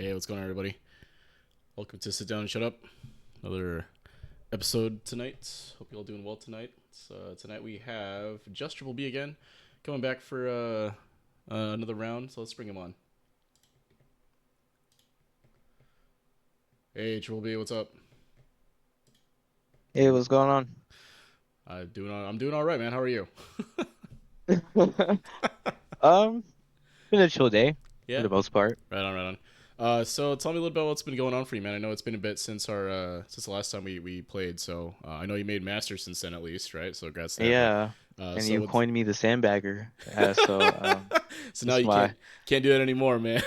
Hey, what's going on, everybody? Welcome to Sit Down and Shut Up. Another episode tonight. Hope you all doing well tonight. Tonight we have justtripleb again, coming back for another round. So let's bring him on. Hey, Triple B, what's up? Hey, what's going on? I'm doing all right, man. How are you? Um, been a chill day for Yeah, the most part. right on, right on. So tell me a little bit about what's been going on for you, man. I know it's been a bit since since the last time we played. So I know you made masters since then, at least, right? So congrats there. But Yeah, and so you what's coined me the sandbagger. So so now that's you my. can't do that anymore, man.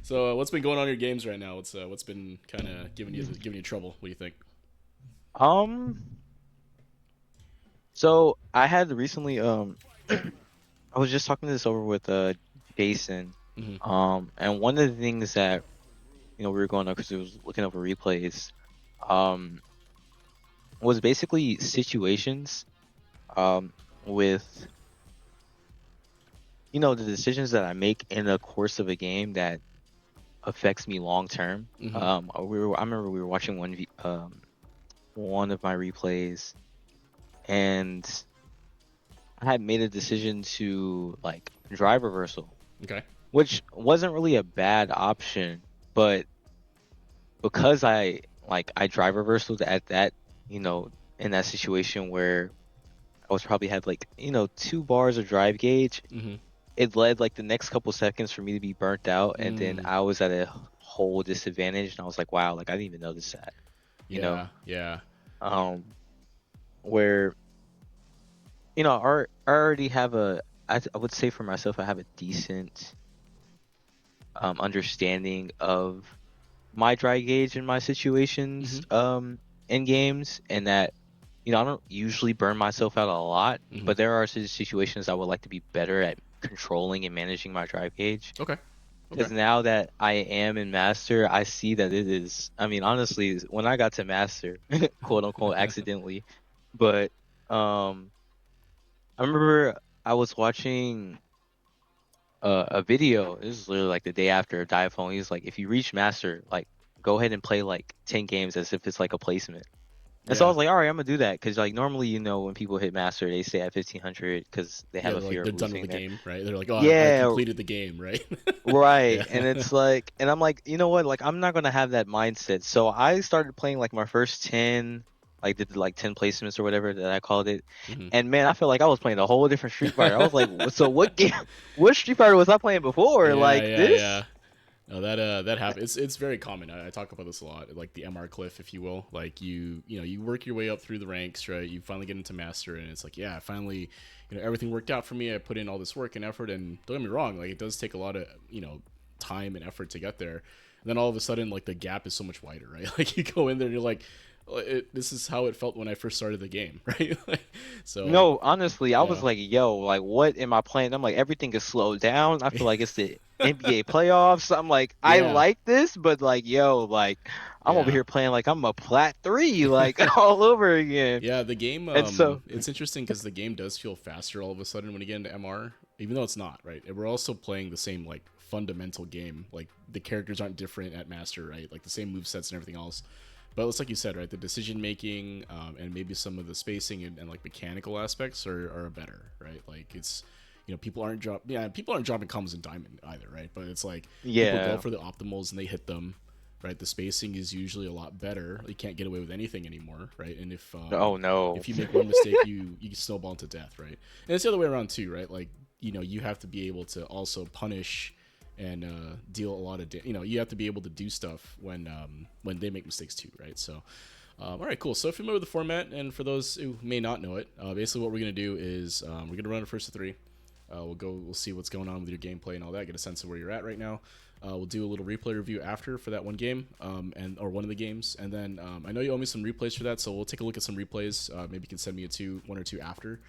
So what's been going on in your games right now? What's been kind of giving you trouble? What do you think? Um, so I had recently I was just talking this over with Jason. Hmm. And one of the things that we were going up because it was looking over replays, um, was basically situations with the decisions that I make in the course of a game that affects me long term. Hmm. I remember we were watching one of my replays, and I had made a decision to like drive reversal, Okay. which wasn't really a bad option, but because I drive reversaled at that, you know, in that situation where I was probably had like 2 bars of drive gauge, Hmm. it led like the next couple seconds for me to be burnt out, and then Mm. I was at a whole disadvantage, and I was like, wow, like I didn't even notice that, you know. Yeah. Yeah. um where I already have I would say for myself I have a decent understanding of my dry gauge in my situations Hmm. in games, and that I don't usually burn myself out a lot, Hmm. but there are situations I would like to be better at controlling and managing my drive gauge. Okay. Okay. Because now that I am in master, I see that it is. I mean, honestly, when I got to master, quote unquote, accidentally, but um, I remember I was watching a video. This is literally like the day after Diaphone. He's like, if you reach master, like, go ahead and play like 10 games as if it's like a placement. And so I Yeah. was like, all right, I'm gonna do that because like normally, when people hit master, they stay at 1500 because they Yeah. have a They're like fear they're of done with the losing their. game, right? They're like, oh, I Yeah, completed the game, right? right. Yeah. And it's like, and I'm like, you know what? Like, I'm not gonna have that mindset. So I started playing like my first 10, like did like 10 placements or whatever that I called it. Hmm. And man, I felt like I was playing a whole different Street Fighter. I was like, so what game, what Street Fighter was I playing before? Yeah. Like Yeah. Yeah. this? No, that happens. It's very common. I talk about this a lot, like the MR cliff, if you will. Like you work your way up through the ranks, right? You finally get into master, and it's like, yeah, finally, everything worked out for me. I put in all this work and effort, and don't get me wrong, like it does take a lot of time and effort to get there. And then all of a sudden, like the gap is so much wider, right? Like you go in there, and you're like, this is how it felt when I first started the game, right? So No, honestly, I was yeah, like, yo, like what am I playing? I'm like, everything is slowed down. I feel like it's the NBA playoffs. I'm like, I yeah, like this, but like, yo, like I'm over yeah. here playing like I'm a plat three, like all over again. Yeah, the game. And so, It's interesting because the game does feel faster all of a sudden when you get into MR, even though it's not, right. We're also playing the same like fundamental game. Like the characters aren't different at Master, right? Like the same move sets and everything else. But it's like you said, right? The decision making and maybe some of the spacing and like mechanical aspects are better, right? Like it's people aren't dropping combos in Diamond either, right? But it's like people go yeah. for the optimals and they hit them, right? The spacing is usually a lot better. You can't get away with anything anymore, right? And Oh no. if you make one mistake, you snowball to death, right? And it's the other way around too, right? Like you have to be able to also punish and deal a lot of you have to be able to do stuff when they make mistakes too, right? So all right, cool. So if you're familiar with the format, and for those who may not know it, basically what we're gonna do is we're gonna run a first to three. We'll see what's going on with your gameplay and all that. Get a sense of where you're at right now. We'll do a little replay review after for that one game, or one of the games, and then I know you owe me some replays for that, so we'll take a look at some replays. Maybe you can send me one or two after,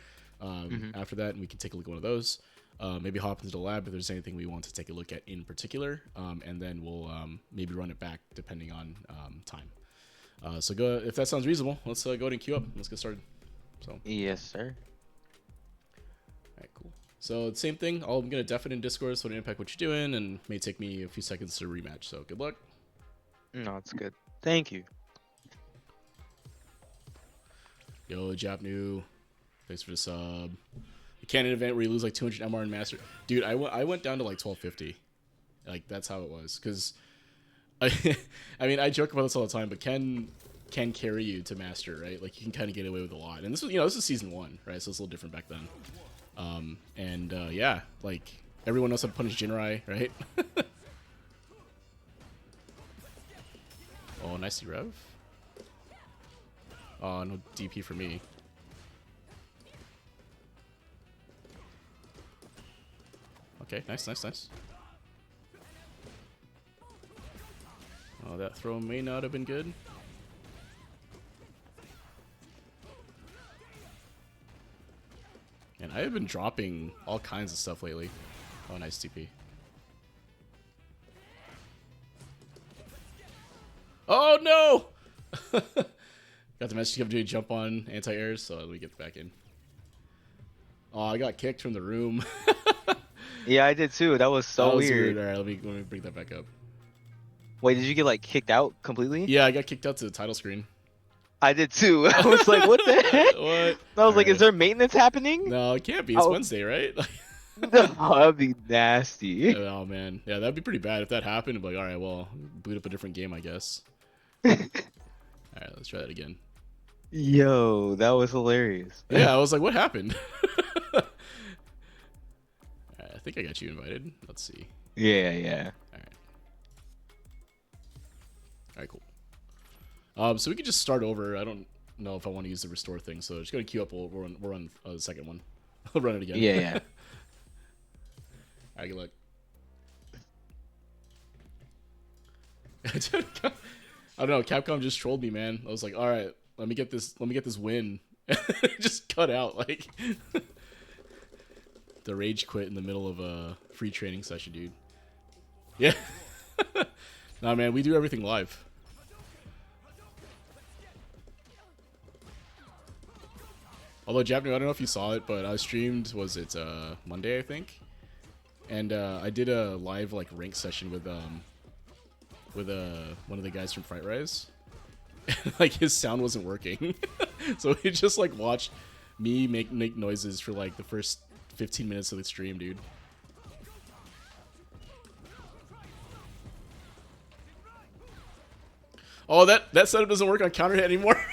Hmm. after that, and we can take a look at one of those. Maybe hop into the lab if there's anything we want to take a look at in particular, and then we'll maybe run it back depending on time. So go if that sounds reasonable. Let's go ahead and queue up. Let's get started. So, all Yes, sir. right, cool. So same thing. I'm gonna def it in Discord so it impact what you're doing, and may take me a few seconds to rematch. So good luck. No, it's good. Thank you. Yo, Japnu, thanks for the sub. The Canon event where you lose like 200 MR in Master. Dude, I went down to like 1250. Like that's how it was. Cause I mean I joke about this all the time, but Ken can carry you to Master, right? Like you can kind of get away with a lot. And this was this is season 1, right? So it's a little different back then. Yeah, like everyone knows how to punish Jinrai, right? Oh, nicely rev. Oh, no DP for me. Okay, nice. Oh, that throw may not have been good. And I have been dropping all kinds of stuff lately. Oh, nice TP. Oh, no! Got the message to do a jump on anti-airs, so let me get back in. Oh, I got kicked from the room. Yeah, I did too. That was so That was weird. All right, let me bring that back up. Wait, did you get like kicked out completely? Yeah, I got kicked out to the title screen. I did too. I was like, what the heck? What? I was like, is there maintenance happening? No, it can't be. It's Wednesday, right? No, that'd be nasty. Oh, man. Yeah, that'd be pretty bad if that happened. I'd be like, all right, well, boot up a different game, I guess. All right, let's try that again. Yo, that was hilarious. Yeah, I was like, what happened? Right, I think I got you invited. Let's see. Yeah. All right, cool. So we can just start over. I don't know if I want to use the restore thing, so just go to queue up. We're on the second one. I'll run it again. Yeah. All right, good luck. I don't know. Capcom just trolled me, man. I was like, all right, let me get this win. Just cut out like the rage quit in the middle of a free training session, dude. Yeah. Nah, man, we do everything live. Although, Japnu, I don't know if you saw it, but I streamed, was it Monday, I think? And I did a live like rank session with one of the guys from Fright Rise. Like his sound wasn't working. So he just like watched me make noises for like the first 15 minutes of the stream, dude. Oh, that setup doesn't work on counter hit anymore.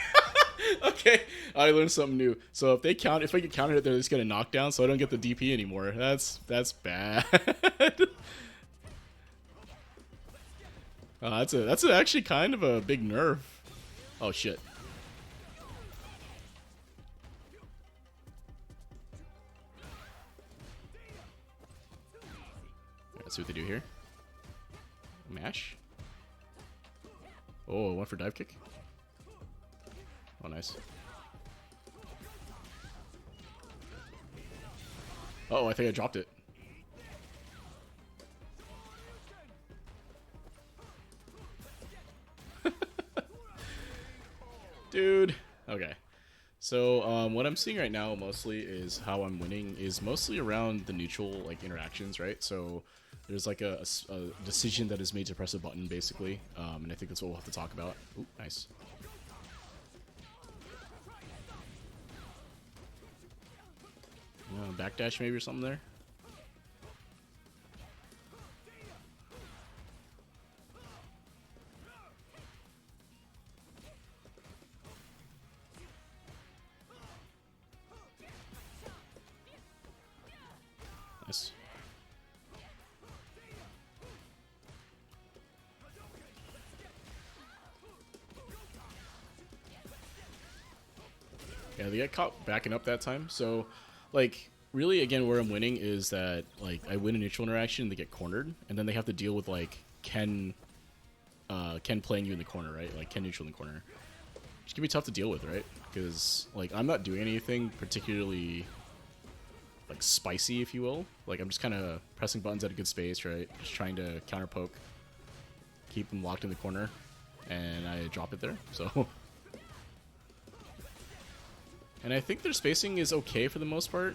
Okay, I learned something new. So if I get counter hit, they're just gonna knock down, so I don't get the DP anymore. That's bad. That's actually kind of a big nerf. Oh shit. Let's see what they do here. Mash. Oh, one for dive kick. Oh, nice. Oh, I think I dropped it. Dude. Okay. So, what I'm seeing right now mostly is how I'm winning is mostly around the neutral, like, interactions, right? So, there's, like, a decision that is made to press a button, basically. And I think that's what we'll have to talk about. Ooh, nice. Backdash maybe or something there? Nice. Yeah, they get caught backing up that time. So, like, really, again, where I'm winning is that, like, I win a neutral interaction, they get cornered, and then they have to deal with, like, Ken playing you in the corner, right? Like, Ken neutral in the corner. Which can be tough to deal with, right? Because, like, I'm not doing anything particularly, like, spicy, if you will. Like, I'm just kind of pressing buttons at a good space, right? Just trying to counter poke, keep them locked in the corner, and I drop it there, so... And I think their spacing is okay for the most part.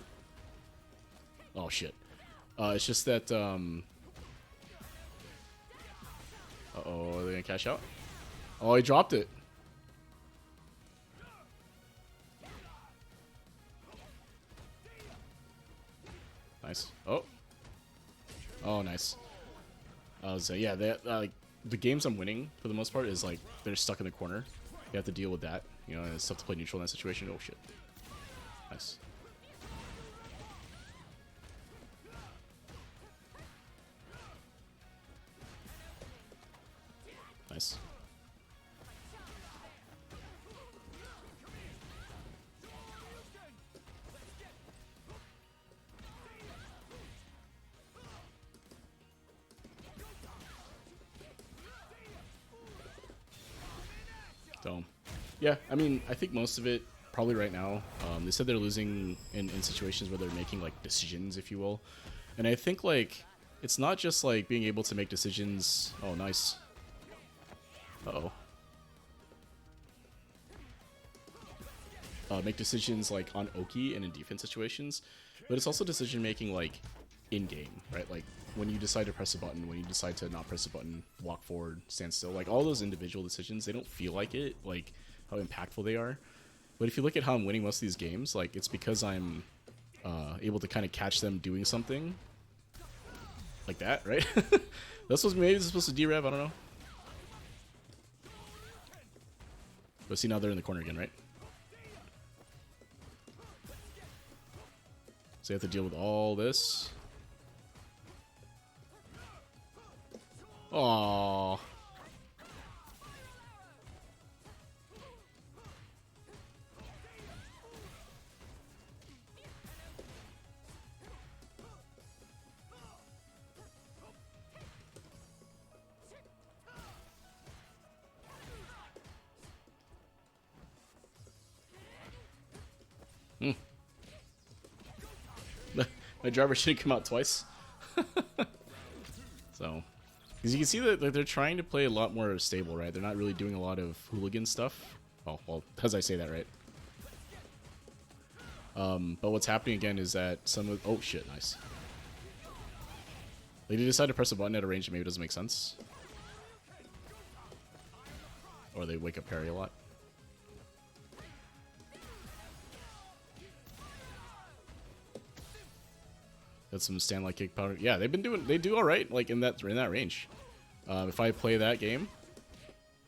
Oh shit. It's just that uh-oh, are they gonna cash out? Oh, he dropped it. Nice. Oh. Oh, nice. So yeah, they, like the games I'm winning for the most part is like they're stuck in the corner. You have to deal with that. You know, and it's tough to play neutral in that situation. Oh shit. Nice. Nice. So, yeah, I mean, I think most of it probably right now. They said they're losing in situations where they're making like decisions, if you will, and I think like it's not just like being able to make decisions. Oh, nice. Uh-oh. Make decisions like on Oki and in defense situations, but it's also decision making like in game, right? Like when you decide to press a button, when you decide to not press a button, walk forward, stand still, like all those individual decisions, they don't feel like it, like how impactful they are. But if you look at how I'm winning most of these games, like it's because I'm able to kind of catch them doing something like that, right? That's what maybe it's supposed to derev. I don't know. But see, now they're in the corner again, right? So you have to deal with all this. Aww. My driver shouldn't come out twice. So, because you can see that like, they're trying to play a lot more stable, right? They're not really doing a lot of hooligan stuff. Oh, well, as I say that, right? But what's happening again is that some of... Oh, shit, nice. Like, they decide to press a button at a range that maybe doesn't make sense. Or they wake up parry a lot. That's some stand like kick powder. Yeah, they do all right, like in that range. If I play that game,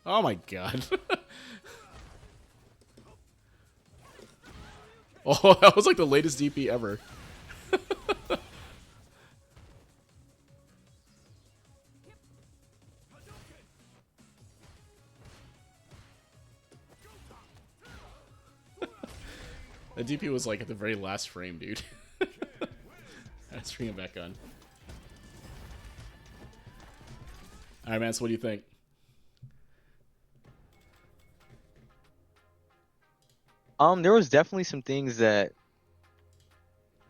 oh my god. Oh, that was like the latest DP ever. The DP was like at the very last frame, dude. Let's bring it back on. All right, man. So what do you think? There was definitely some things that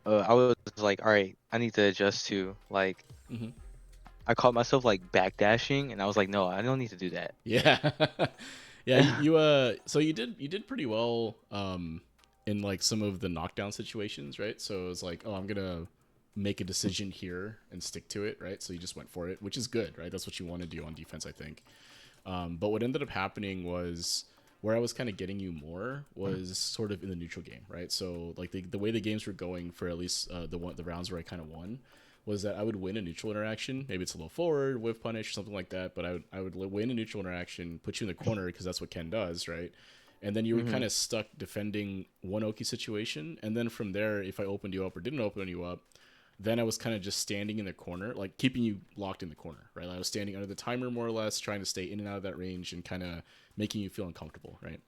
I was like, all right, I need to adjust to. Like, I caught myself like backdashing, and I was like, no, I don't need to do that. Yeah, yeah. So you did pretty well in like some of the knockdown situations, right? So it was like, oh, I'm gonna make a decision here and stick to it, right? So you just went for it, which is good, right? That's what you want to do on defense, I think. But what ended up happening was where I was kind of getting you more was sort of in the neutral game, right? So like the way the games were going for at least the rounds where I kind of won was that I would win a neutral interaction. Maybe it's a low forward, whiff punish, or something like that. But I would win a neutral interaction, put you in the corner because that's what Ken does, right? And then you were kind of stuck defending one Oki situation. And then from there, if I opened you up or didn't open you up, then I was kind of just standing in the corner, like keeping you locked in the corner, right? I was standing under the timer more or less, trying to stay in and out of that range and kind of making you feel uncomfortable, right?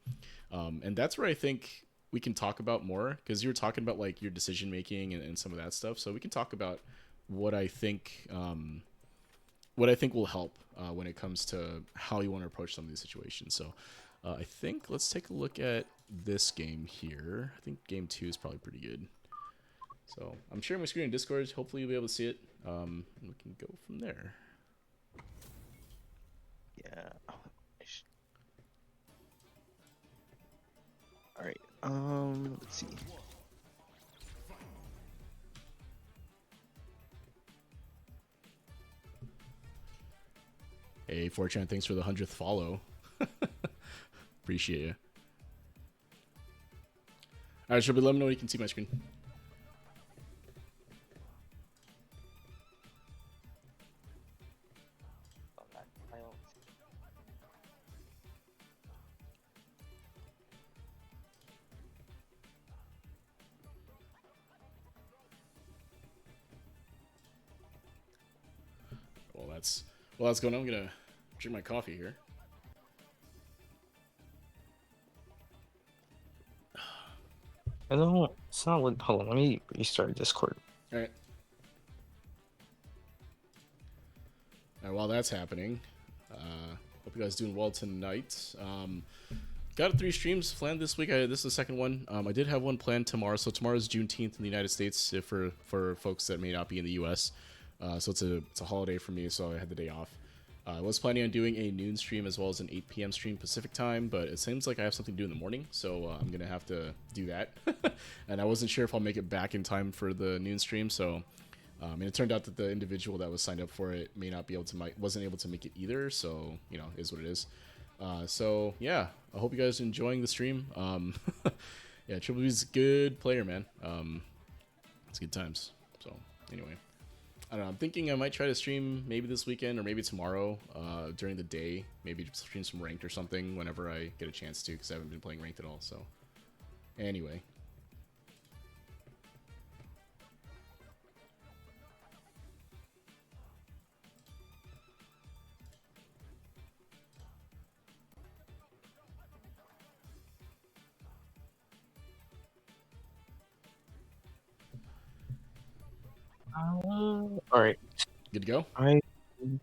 And that's where I think we can talk about more because you were talking about like your decision making and some of that stuff. So we can talk about what I think will help when it comes to how you want to approach some of these situations. So I think let's take a look at this game here. I think game 2 is probably pretty good. So I'm sharing my screen in Discord. Hopefully you'll be able to see it. And we can go from there. Yeah. All right. Let's see. Hey, Fortran, thanks for the 100th follow. Appreciate you. All right, Shelby, let me know when you can see my screen. Well, that's going on. I'm gonna drink my coffee here. I don't. It's not. Hold on. Let me restart Discord. All right. All right. While that's happening, hope you guys doing well tonight. Got 3 streams planned this week. This is the second one. I did have one planned tomorrow. So tomorrow's Juneteenth in the United States for folks that may not be in the U.S. So it's a holiday for me, so I had the day off. I was planning on doing a noon stream as well as an 8 p.m. stream Pacific time, but it seems like I have something to do in the morning, so I'm going to have to do that. And I wasn't sure if I'll make it back in time for the noon stream, so and it turned out that the individual that was signed up for it may not be able to wasn't able to make it either, so, you know, is what it is. So, yeah, I hope you guys are enjoying the stream. Yeah, Triple B's a good player, man. It's good times. So, anyway. I don't know. I'm thinking I might try to stream maybe this weekend or maybe tomorrow during the day. Maybe just stream some ranked or something whenever I get a chance to, because I haven't been playing ranked at all. So, anyway. All right. Good to go?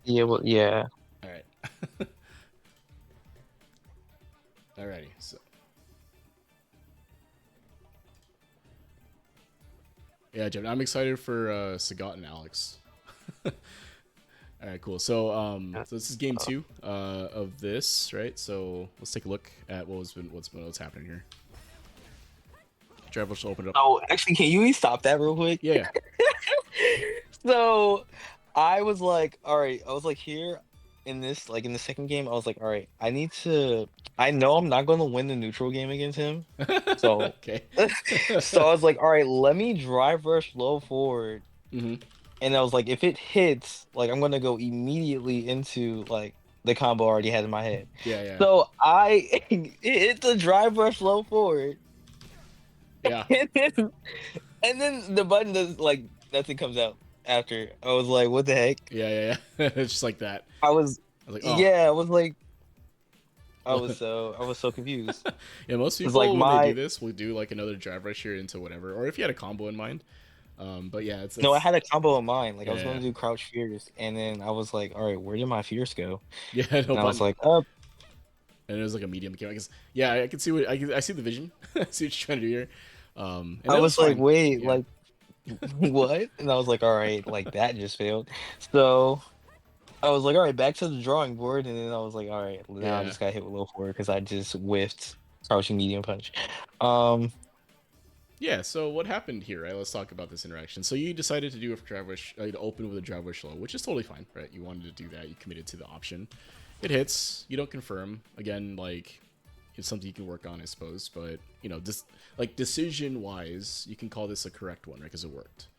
Yeah. Well, yeah. All right. Alrighty. So. Yeah, Jeff, I'm excited for Sagat and Alex. All right, cool. So, so this is game 2 of this, right? So let's take a look at what's happening here. Travis will open it up. Oh, actually, can you stop that real quick? Yeah. So, I was like, all right. I was like, here in this, like in the second game, I was like, all right. I need to. I know I'm not going to win the neutral game against him. So, okay. so I was like, all right. Let me drive rush low forward. Mm-hmm. And I was like, if it hits, like I'm gonna go immediately into like the combo I already had in my head. Yeah, yeah. So I hit the drive rush low forward. Yeah. And then the button does like nothing comes out after. I was like, what the heck? Yeah, yeah, yeah. It's just like that. I was like, oh. Yeah, I was like, I was so confused. Yeah, most people like when they do this will do like another drive rush here into whatever, or if you had a combo in mind. But yeah, it's no, I had a combo in mind. Like yeah, I was going to do crouch fears, and then I was like, all right, where did my fears go? Yeah, no and button. I was like, up. And it was like a medium mechanic. Yeah, I can see what I see the vision. I see what you're trying to do here. And I was like, wait, yeah. like what? And I was like, all right, like that just failed. So I was like, all right, back to the drawing board. And then I was like, all right, now I just got hit with low forward because I just whiffed crouching medium punch. Yeah, so what happened here, right? Let's talk about this interaction. So you decided to do a drive rush, to open with a drive rush low, which is totally fine, right? You wanted to do that. You committed to the option. It hits. You don't confirm. Again, like, it's something you can work on, I suppose. But, you know, just like decision-wise, you can call this a correct one, right? Because it worked.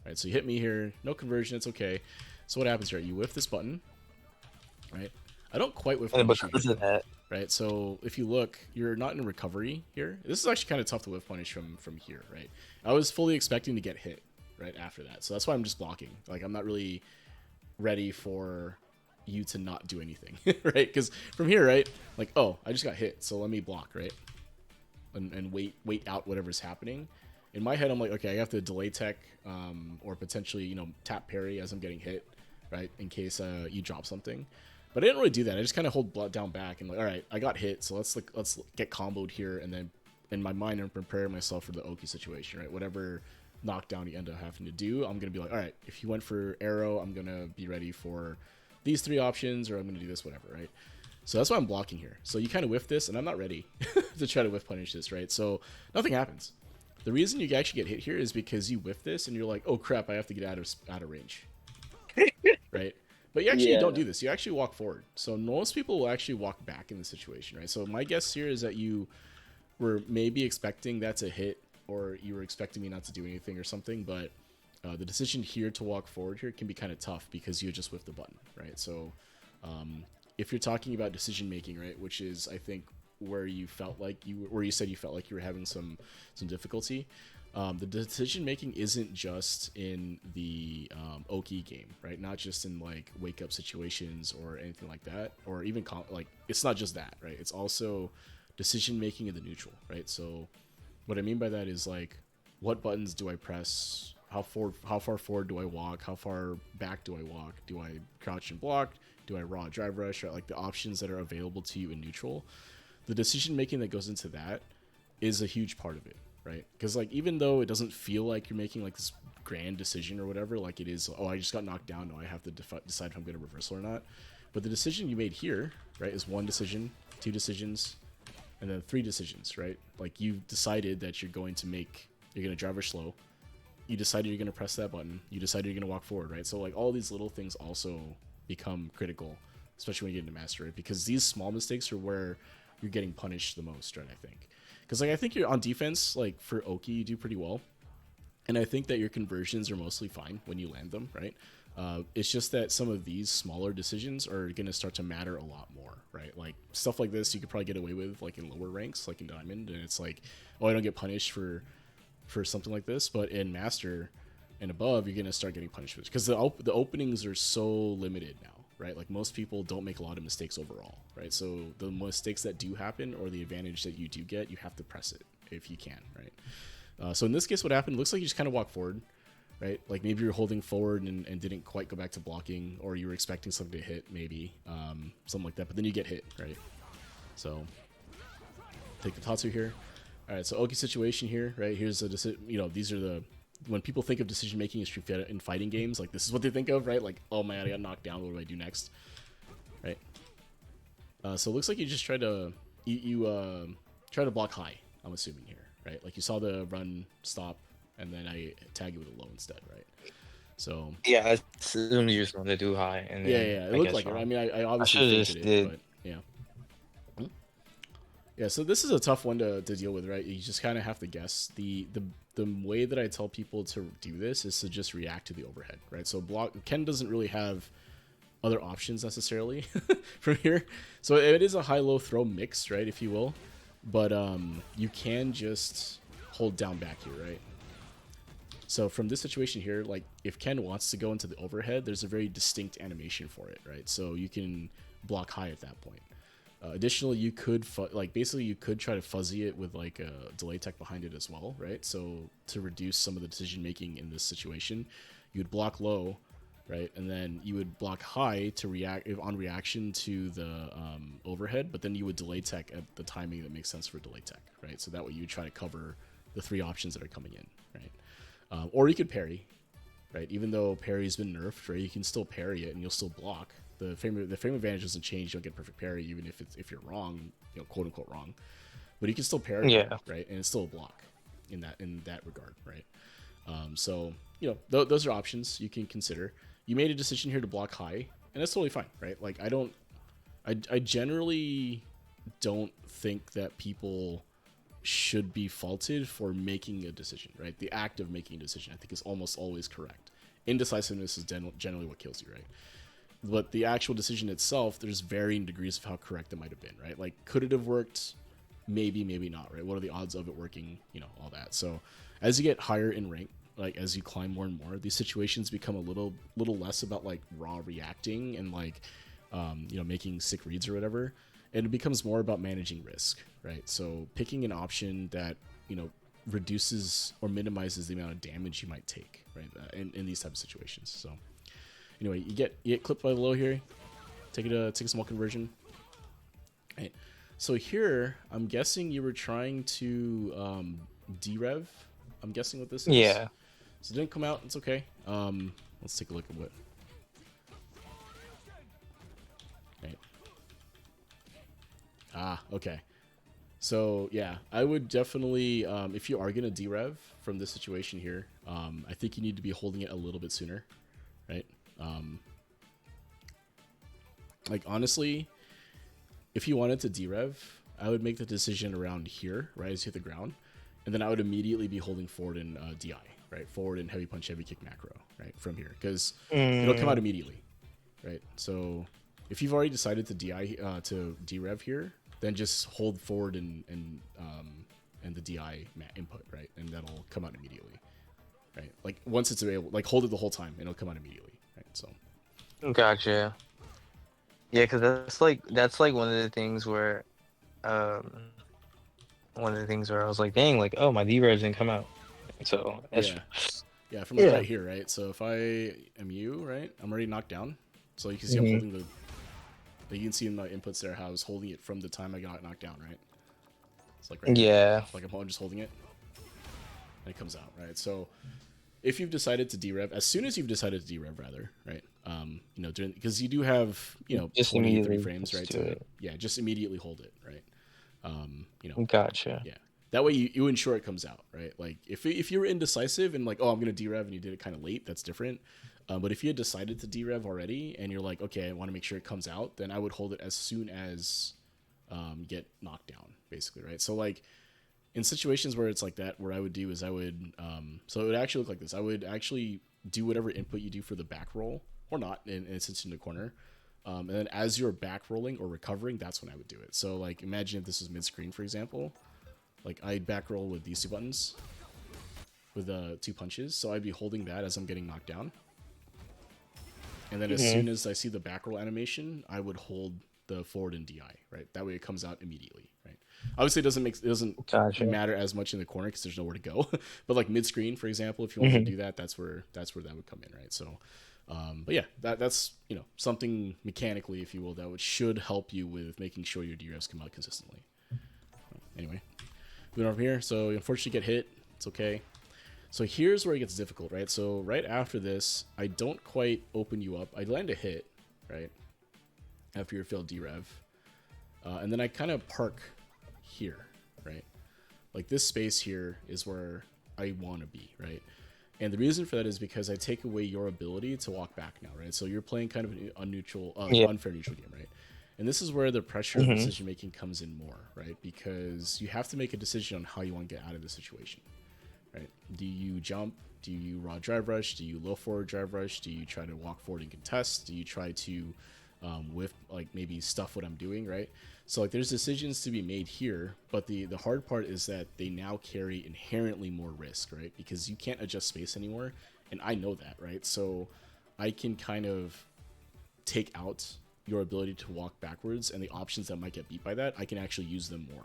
Right, so you hit me here. No conversion. It's okay. So what happens here? You whiff this button, right? I don't quite whiff because of that. Right, so if you look, you're not in recovery here. This is actually kind of tough to whiff punish from here, right? I was fully expecting to get hit right after that, so that's why I'm just blocking. Like, I'm not really ready for you to not do anything, right? Because from here, right, like, oh, I just got hit, so let me block, right? And wait out whatever's happening. In my head, I'm like, okay, I have to delay tech or potentially, you know, tap parry as I'm getting hit, right, in case you drop something. But I didn't really do that. I just kind of hold blood down back and like, all right, I got hit, so let's get comboed here, and then in my mind I'm preparing myself for the Oki situation, right? Whatever knockdown you end up having to do, I'm gonna be like, all right, if you went for arrow, I'm gonna be ready for these 3 options, or I'm gonna do this, whatever, right? So that's why I'm blocking here. So you kind of whiff this, and I'm not ready to try to whiff punish this, right? So nothing happens. The reason you actually get hit here is because you whiff this, and you're like, oh crap, I have to get out of range, right? But you actually don't Yeah. do this. You actually walk forward. So most people will actually walk back in the situation, right? So my guess here is that you were maybe expecting that to hit, or you were expecting me not to do anything or something. But the decision here to walk forward here can be kind of tough because you just whiffed the button, right? So if you're talking about decision making, right, which is I think where you felt like where you said you felt like you were having some difficulty. The decision making isn't just in the Oki game, right? Not just in like wake up situations or anything like that, or even like it's not just that, right? It's also decision making in the neutral, right? So what I mean by that is like, what buttons do I press? How far forward do I walk? How far back do I walk? Do I crouch and block? Do I raw drive rush? Right? Like the options that are available to you in neutral. The decision making that goes into that is a huge part of it, right? Because like even though it doesn't feel like you're making like this grand decision or whatever, like it is, oh, I just got knocked down, no, I have to decide if I'm going to reversal or not. But the decision you made here, right, is one decision, two decisions, and then three decisions, right? Like you decided that you're going to drive or slow. You decided you're going to press that button. You decided you're going to walk forward, right? So like all these little things also become critical, especially when you get into master, right? Because these small mistakes are where you're getting punished the most, right? I think. Because like I think you're on defense, like for Oki, you do pretty well, and I think that your conversions are mostly fine when you land them, right? It's just that some of these smaller decisions are going to start to matter a lot more, right? Like stuff like this, you could probably get away with like in lower ranks, like in Diamond, and it's like, oh, I don't get punished for something like this, but in Master and above, you're going to start getting punishments because the openings are so limited now, right? Like most people don't make a lot of mistakes overall, right? So the mistakes that do happen or the advantage that you do get, you have to press it if you can, right? So in this case, what happened, looks like you just kind of walk forward, right? Like maybe you're holding forward and didn't quite go back to blocking, or you were expecting something to hit, maybe something like that, but then you get hit, right? So take the Tatsu here. All right, so Oki situation here, right? Here's a these are the, when people think of decision making in fighting games, like this is what they think of, right? Like, oh man, I got knocked down. What do I do next, right? So it looks like you just try to try to block high. I'm assuming here, right? Like you saw the run stop, and then I tag you with a low instead, right? So Yeah, I assumed you were supposed to do high, and yeah, then it I looked guess like it. wrong. I mean, I I obviously should have faked just it, did. but yeah. Yeah, so this is a tough one to deal with, right? You just kind of have to guess. The way that I tell people to do this is to just react to the overhead, right? So Ken doesn't really have other options necessarily from here. So it is a high-low throw mix, right, if you will. But you can just hold down back here, right? So from this situation here, like if Ken wants to go into the overhead, there's a very distinct animation for it, right? So you can block high at that point. Additionally, you could basically you could try to fuzzy it with like a delay tech behind it as well, right? So to reduce some of the decision making in this situation, you would block low, right, and then you would block high to react on reaction to the overhead, but then you would delay tech at the timing that makes sense for delay tech, right? So that way you would try to cover the three options that are coming in, right? Or you could parry, right? Even though parry's been nerfed, right, you can still parry it and you'll still block. The frame advantage doesn't change. You don't get perfect parry, even if you're wrong, quote unquote wrong. But you can still parry, Yeah. right? And it's still a block in that regard, right? So those are options you can consider. You made a decision here to block high, and that's totally fine, right? Like I generally don't think that people should be faulted for making a decision, right? The act of making a decision, I think, is almost always correct. Indecisiveness is generally what kills you, right? But the actual decision itself, there's varying degrees of how correct it might have been, right? Like, could it have worked? Maybe, maybe not, right? What are the odds of it working? All that. So as you get higher in rank, like as you climb more and more, these situations become a little less about like raw reacting and like, making sick reads or whatever. And it becomes more about managing risk, right? So picking an option that, reduces or minimizes the amount of damage you might take, right? In these type of situations. So anyway, you get clipped by the low here. Take a small conversion. Right. So here, I'm guessing you were trying to derev. I'm guessing what this is. Yeah. So it didn't come out. It's okay. Let's take a look at what. Right. Okay. So yeah, I would definitely, if you are gonna derev from this situation here, I think you need to be holding it a little bit sooner, right? Like honestly, if you wanted to derev, I would make the decision around here, right as you hit the ground, and then I would immediately be holding forward in DI, right, forward and heavy punch, heavy kick macro, right, from here, because it'll come out immediately, right. So if you've already decided to to derev here, then just hold forward and the DI input, right, and that'll come out immediately, right. Like once it's available, like hold it the whole time, and it'll come out immediately, right. So Gotcha. Yeah, because that's like one of the things where, um, one of the things where I was like, dang, like, oh, my D-Revs didn't come out. So that's yeah, from like yeah. right here, right. So if I am you, right, I'm already knocked down. So you can see I'm Mhm. holding the. Like you can see in my inputs there how I was holding it from the time I got knocked down, right? It's like right here. Yeah. Like I'm just holding it, and it comes out, right? So if you've decided to derev, as soon as you've decided to derev, rather, right? You know, because you do have, you know, Just 20, 30 immediately frames, right? just do it. Yeah, just immediately hold it, right? You know, Gotcha. yeah. That way you ensure it comes out, right? Like if you were indecisive and like, oh, I'm gonna derev and you did it kind of late, that's different. But if you had decided to derev already and you're like, okay, I want to make sure it comes out, then I would hold it as soon as get knocked down, basically, right? So like in situations where it's like that, what I would do is I would so it would actually look like this. I would actually do whatever input you do for the back roll or not, and it sits in the corner. And then as you're back rolling or recovering, that's when I would do it. So like imagine if this was mid screen, for example. Like I'd back roll with these two buttons with two punches. So I'd be holding that as I'm getting knocked down. And then as soon as I see the back roll animation, I would hold the forward and DI, right? That way it comes out immediately, right? Obviously, it doesn't Gotcha. matter as much in the corner because there's nowhere to go. But like mid screen, for example, if you wanted to do that, that's where that would come in, right? So, but yeah, that's something mechanically, if you will, that should help you with making sure your DRFs come out consistently. Anyway, moving over here. So you unfortunately get hit. It's okay. So here's where it gets difficult, right? So right after this, I don't quite open you up. I land a hit, right? After your failed derev. And then I kind of park here, right? Like this space here is where I want to be, right? And the reason for that is because I take away your ability to walk back now, right? So you're playing kind of an unfair neutral game, right? And this is where the pressure of decision making comes in more, right? Because you have to make a decision on how you want to get out of the situation, right? Do you jump? Do you raw drive rush? Do you low forward drive rush? Do you try to walk forward and contest? Do you try to with like maybe stuff what I'm doing, right? So like there's decisions to be made here, but the hard part is that they now carry inherently more risk, right? Because you can't adjust space anymore, and I know that, right? So I can kind of take out your ability to walk backwards and the options that might get beat by that. I can actually use them more,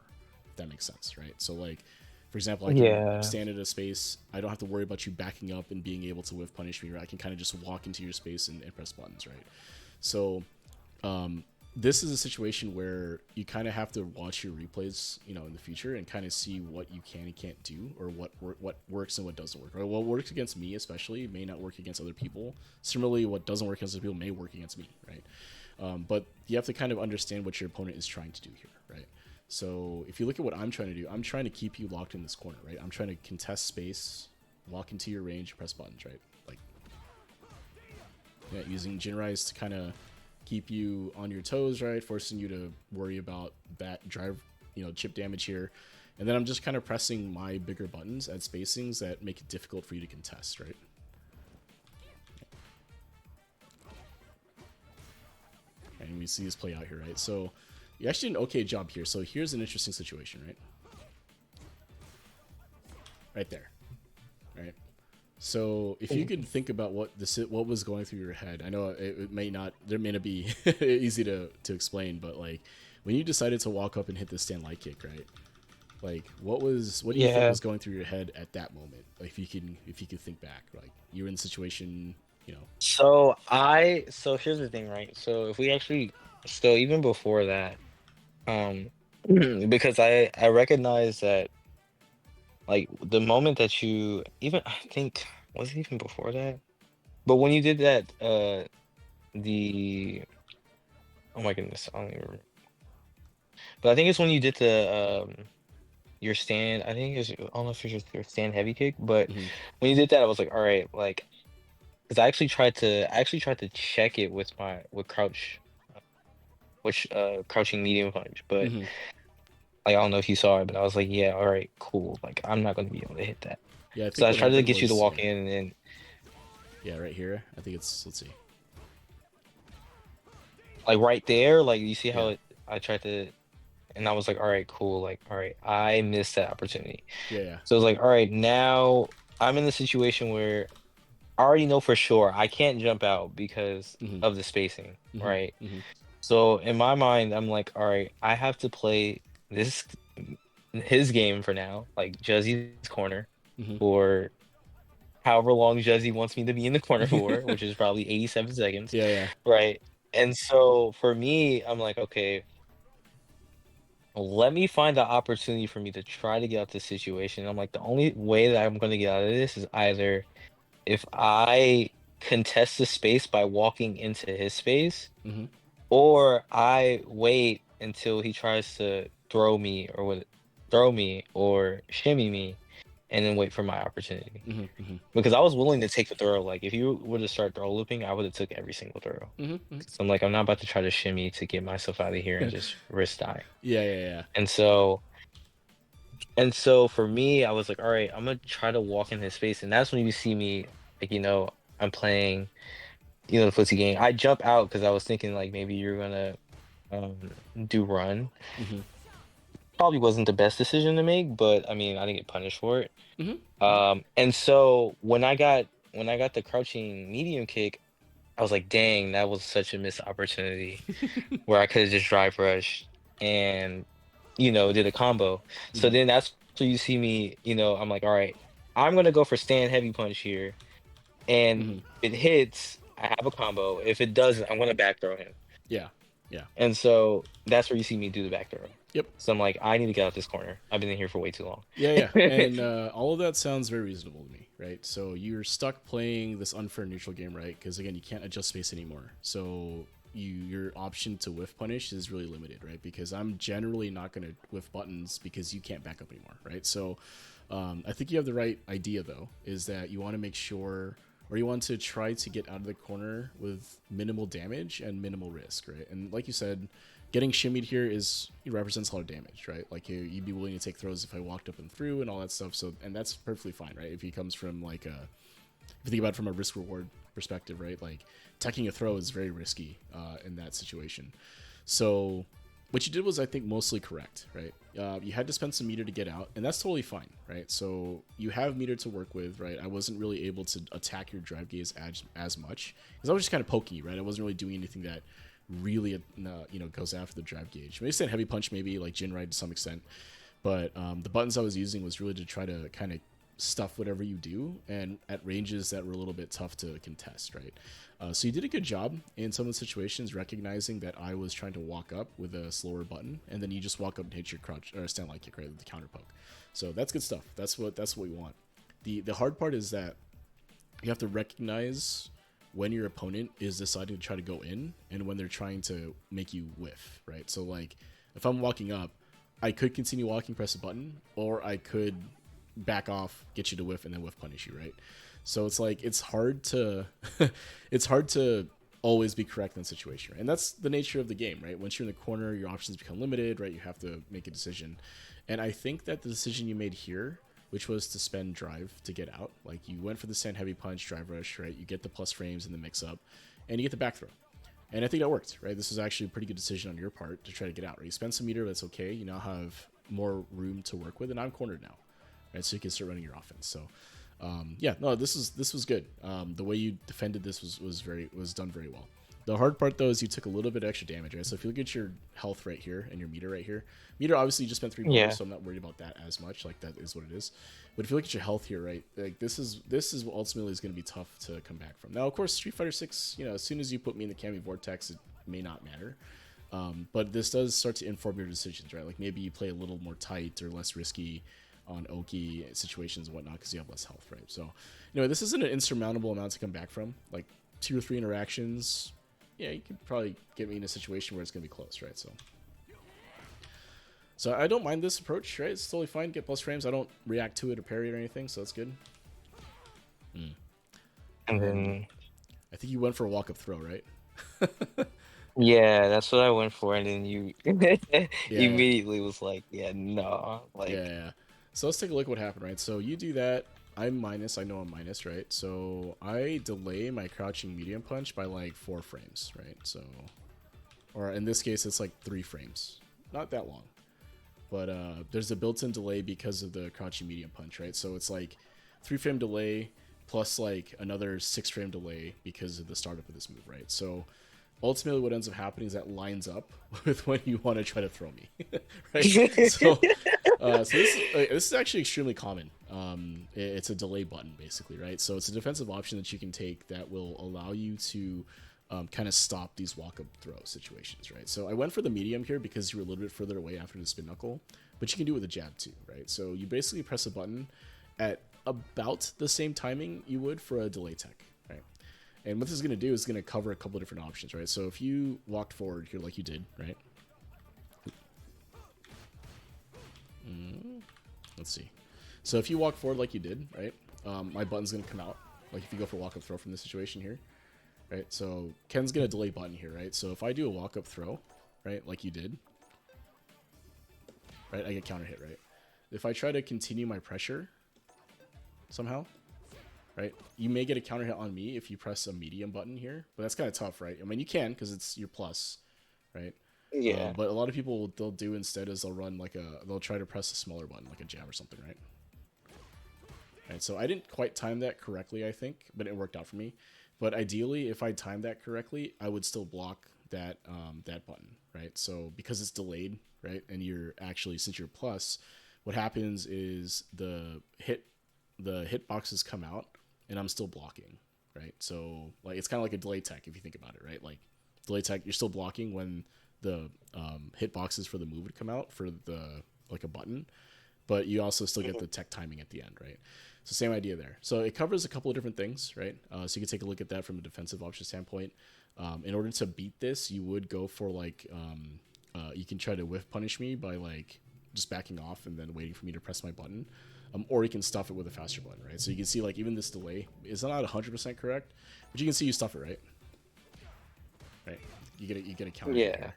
if that makes sense, right? So like for example, I can stand at a space. I don't have to worry about you backing up and being able to whiff punish me, right? I can kind of just walk into your space and press buttons, right? So this is a situation where you kind of have to watch your replays, in the future and kind of see what you can and can't do, or what works and what doesn't work. Or what works against me, especially, may not work against other people. Similarly, what doesn't work against other people may work against me, right? But you have to kind of understand what your opponent is trying to do here, right? So if you look at what I'm trying to do, I'm trying to keep you locked in this corner, right? I'm trying to contest space, walk into your range, press buttons, right? Like, yeah, using Jinrais to kind of keep you on your toes, right? Forcing you to worry about that drive, chip damage here. And then I'm just kind of pressing my bigger buttons at spacings that make it difficult for you to contest, right? And we see this play out here, right? So you actually did an okay job here. So here's an interesting situation, right? Right there, right? So if you can think about what was going through your head, I know it may not be easy to explain, but like when you decided to walk up and hit the stand light kick, right? Like what do you think was going through your head at that moment? Like if you could think back, like you were in the situation, So here's the thing, right? So if we actually still even before that, because I recognize that, like, the moment that you even, I think, was it even before that? But when you did that, the oh my goodness, I don't even remember. But I think it's when you did your stand. I think it's, I don't know if it's your stand heavy kick, but when you did that, I was like, all right, like, because I actually tried to check it with crouch. which crouching medium punch, but Mm-hmm. like I don't know if you saw it, but I was like, yeah, all right, cool. Like I'm not gonna be able to hit that. Yeah, I So think I what tried to happened get you to was walk in, and then yeah, right here. I think it's let's see. like right there, like you see how Yeah, it, I tried to, and I was like, all right, cool. Like, all right, I missed that opportunity. yeah, yeah. So it's like, all right, now I'm in the situation where I already know for sure I can't jump out because Mm-hmm. of the spacing, Mm-hmm. right? Mm-hmm. So in my mind, I'm like, all right, I have to play this his game for now, like Juzzy's corner Mm-hmm. for however long Juzzy wants me to be in the corner for, which is probably 87 seconds, Yeah, yeah. right? And so for me, I'm like, okay, let me find the opportunity for me to try to get out this situation. I'm like, the only way that I'm going to get out of this is either if I contest the space by walking into his space, Mm-hmm. or I wait until he tries to throw me or shimmy me, and then wait for my opportunity. Mm-hmm. Mm-hmm. Because I was willing to take the throw. Like if you were to start throw looping, I would have took every single throw. Mm-hmm. 'Cause I'm like, I'm not about to try to shimmy to get myself out of here and just risk dying. Yeah, yeah, yeah. And so for me, I was like, all right, I'm gonna try to walk in his space, and that's when you see me, like, I'm playing, the footsie game. I jump out because I was thinking like maybe you're gonna um do run. Mm-hmm. Probably wasn't the best decision to make, but I mean, I didn't get punished for it. Mm-hmm. And so when I got the crouching medium kick, I was like, dang, that was such a missed opportunity Mm-hmm. where I could have just drive rushed and did a combo. So Mm-hmm. then that's so you see me, I'm like, all right, I'm gonna go for stand heavy punch here. And Mm-hmm. if it hits, I have a combo. If it doesn't, I'm gonna back throw him. Yeah, yeah. And so that's where you see me do the back throw. Yep. So I'm like, I need to get out this corner. I've been in here for way too long. Yeah, yeah, and all of that sounds very reasonable to me, right? So you're stuck playing this unfair neutral game, right? Because again, you can't adjust space anymore. So your option to whiff punish is really limited, right? Because I'm generally not going to whiff buttons because you can't back up anymore, right? So I think you have the right idea though, is that you want to make sure, or you want to try to get out of the corner with minimal damage and minimal risk, right? And like you said, getting shimmied here it represents a lot of damage, right? Like you'd be willing to take throws if I walked up and through and all that stuff. So, and that's perfectly fine, right? If he comes from like if you think about it from a risk reward perspective, right? Like taking a throw is very risky in that situation. So what you did was, I think, mostly correct, right? You had to spend some meter to get out, and that's totally fine, right? So you have meter to work with, right? I wasn't really able to attack your drive gaze as much because I was just kind of poking you, right? I wasn't really doing anything that really goes after the drive gauge. Maybe stand heavy punch, maybe like Jin ride to some extent, but the buttons I was using was really to try to kind of stuff whatever you do and at ranges that were a little bit tough to contest, right? So you did a good job in some of the situations recognizing that I was trying to walk up with a slower button, and then you just walk up and hit your crouch or stand light kick, right, with the counter poke. So that's good stuff. That's what we want. The hard part is that you have to recognize when your opponent is deciding to try to go in and when they're trying to make you whiff, right? So like if I'm walking up, I could continue walking, press a button, or I could back off, get you to whiff, and then whiff punish you, right? So it's like it's hard to it's hard to always be correct in the situation, right? And that's the nature of the game, right? Once you're in the corner, your options become limited, right? You have to make a decision. And I think that the decision you made here, which was to spend drive to get out, like you went for the stand heavy punch, drive rush, right? You get the plus frames in the mix up, and you get the back throw. And I think that worked, right? This was actually a pretty good decision on your part to try to get out, right? You spend some meter, that's okay. You now have more room to work with, and I'm cornered now, right? So you can start running your offense. So, yeah, no, this was good. The way you defended this was done very well. The hard part though is you took a little bit extra damage, right? So if you look at your health right here and your meter right here, meter obviously you just spent 3 points, Yeah. so I'm not worried about that as much. Like that is what it is. But if you look at your health here, right, like this is what ultimately is going to be tough to come back from. Now, of course, Street Fighter 6, as soon as you put me in the Cammy Vortex, it may not matter. But this does start to inform your decisions, right? Like maybe you play a little more tight or less risky on Oki situations and whatnot because you have less health, right? So, this isn't an insurmountable amount to come back from. Like 2 or 3 interactions, yeah, you could probably get me in a situation where it's going to be close, right? So I don't mind this approach, right? It's totally fine. Get plus frames. I don't react to it or parry or anything, so that's good. And then I think you went for a walk-up throw, right? Yeah, that's what I went for, and then you Yeah, immediately was like, yeah, no, yeah, like, yeah. So let's take a look at what happened, right? So you do that. I'm minus. I know I'm minus, right? So I delay my crouching medium punch by like 4 frames, right? So, or in this case, it's like 3 frames. Not that long. But there's a built-in delay because of the crouching medium punch, right? So it's like 3 frame delay plus like another 6 frame delay because of the startup of this move, right? So ultimately what ends up happening is that lines up with when you want to try to throw me, right? So this is actually extremely common. It's a delay button basically, right? So it's a defensive option that you can take that will allow you to kind of stop these walk-up throw situations, right? So I went for the medium here because you were a little bit further away after the spin knuckle, but you can do it with a jab too, right? So you basically press a button at about the same timing you would for a delay tech, right? And what this is going to do is going to cover a couple of different options, right? So if you walked forward here like you did, right? Let's see. So if you walk forward like you did, right? My button's going to come out. Like if you go for walk-up throw from this situation here, right? So Ken's going to delay button here, right? So if I do a walk-up throw, right, like you did, right, I get counter hit, right? If I try to continue my pressure somehow, right, you may get a counter hit on me if you press a medium button here, but that's kind of tough, right? I mean, you can because it's your plus, right? yeah, But a lot of people, they'll do instead is they'll try to press a smaller button, like a jab or something, right? Right, so I didn't quite time that correctly, I think, but it worked out for me. But ideally, if I timed that correctly, I would still block that button, right? So because it's delayed, right, and you're actually, since you're plus, what happens is the hit boxes come out, and I'm still blocking, right? So like it's kind of like a delay tech if you think about it, right? Like delay tech, you're still blocking when the hit boxes for the move would come out for the like a button, but you also still get mhm, the tech timing at the end, right? So same idea there. So it covers a couple of different things, right? So you can take a look at that from a defensive option standpoint. In order to beat this, you would go for like you can try to whiff punish me by like just backing off and then waiting for me to press my button, or you can stuff it with a faster button, right? So you can see like even this delay is not 100% correct, but you can see you stuff it, right? Right. You get a counter hit yeah, here.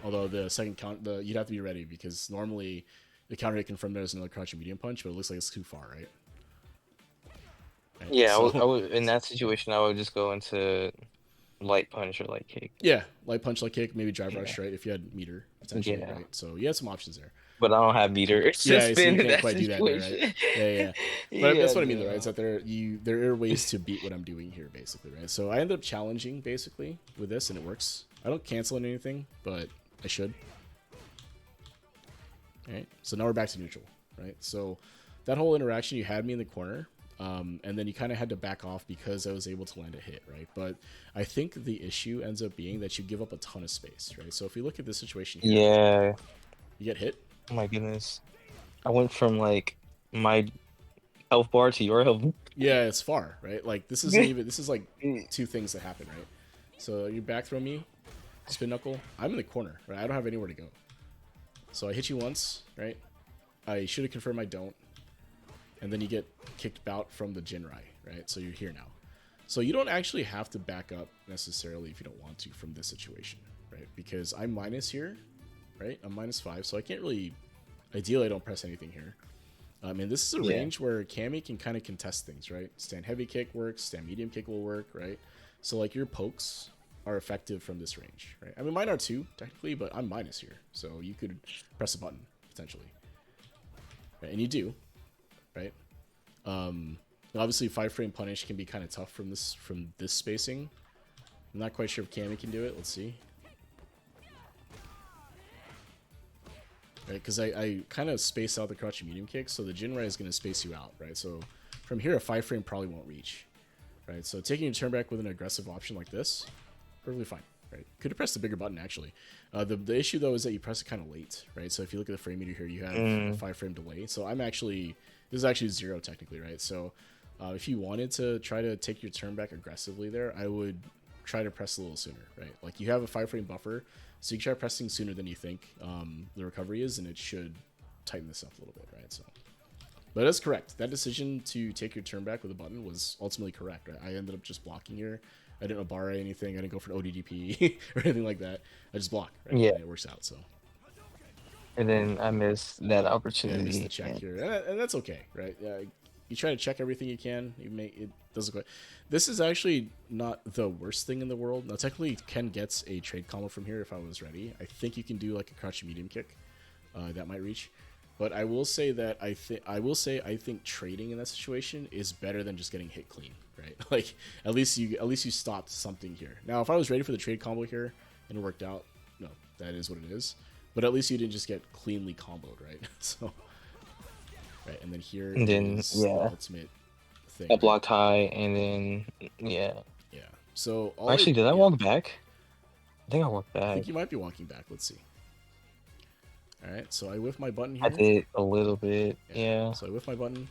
Although the second count, you'd have to be ready because normally the counter hit confirmed there's another crouching medium punch, but it looks like it's too far, right? Right. yeah. I So would in that situation, I would just go into light punch or light kick. yeah, light punch, light kick, maybe drive Yeah, rush, right? If you had meter potentially, yeah. right? So you had some options there. But I don't have meter to Yeah, so you spin in can't that quite do that there, right? situation. Yeah, yeah. Yeah. But Yeah, that's what I mean, though, right? It's no. that there are ways to beat what I'm doing here, basically, right? So I ended up challenging basically with this, and it works. I don't cancel anything, but I should. All right. So now we're back to neutral, right? So that whole interaction, you had me in the corner, and then you kind of had to back off because I was able to land a hit, right? But I think the issue ends up being that you give up a ton of space, right? So if we look at this situation here, Yeah. you get hit. Oh my goodness. I went from like my health bar to your health. Yeah, it's far, right? Like this isn't even. This is like two things that happen, right? So you back throw me, spin knuckle. I'm in the corner, right? I don't have anywhere to go. So I hit you once, right? I should have confirmed I don't, and then you get kicked out from the Jinrai, right? So you're here now. So you don't actually have to back up necessarily if you don't want to from this situation, right? Because I'm minus here, right? I'm -5, so I can't really. Ideally, I don't press anything here. And this is a Yeah. range where Cammy can kind of contest things, right? Stand heavy kick works, stand medium kick will work, right? So like your pokes are effective from this range, right? I mean, mine are too technically, but I'm minus here, so you could press a button potentially, right? And you do, right? Obviously, 5 frame punish can be kind of tough from this spacing. I'm not quite sure if Cammy can do it. Let's see. Right, because I kind of space out the crouching medium kick, so the Jinrai is going to space you out, right? So from here, a 5 frame probably won't reach, right? So taking a turn back with an aggressive option like this, perfectly fine, right? Could have pressed a bigger button, actually. The issue, though, is that you press it kind of late, right? So if you look at the frame meter here, you have a 5 frame delay. So this is actually 0 technically, right? So if you wanted to try to take your turn back aggressively there, I would try to press a little sooner, right? Like you have a 5 frame buffer, so you can try pressing sooner than you think the recovery is, and it should tighten this up a little bit, right? So, but that's correct. That decision to take your turn back with a button was ultimately correct, right? I ended up just blocking here. I didn't Obara anything. I didn't go for an ODDP or anything like that. I just block, right? Yeah. And it works out. So And then I missed that yeah, I opportunity. missed the check here, and that's okay, right? You try to check everything you can. You make it doesn't quite. This is actually not the worst thing in the world. Now, technically, Ken gets a trade combo from here if I was ready. I think you can do like a crouch medium kick that might reach. But I will say that I think trading in that situation is better than just getting hit clean, right? Like at least you stopped something here. Now, if I was ready for the trade combo here and it worked out, no, that is what it is. But at least you didn't just get cleanly comboed, right? So, right, and then here And then is the ultimate thing. I blocked high, and then yeah. So actually, did I walk back? I think I walked back. I think you might be walking back. Let's see. All right, so I whiff my button here. I did a little bit, yeah. So I whiff my button.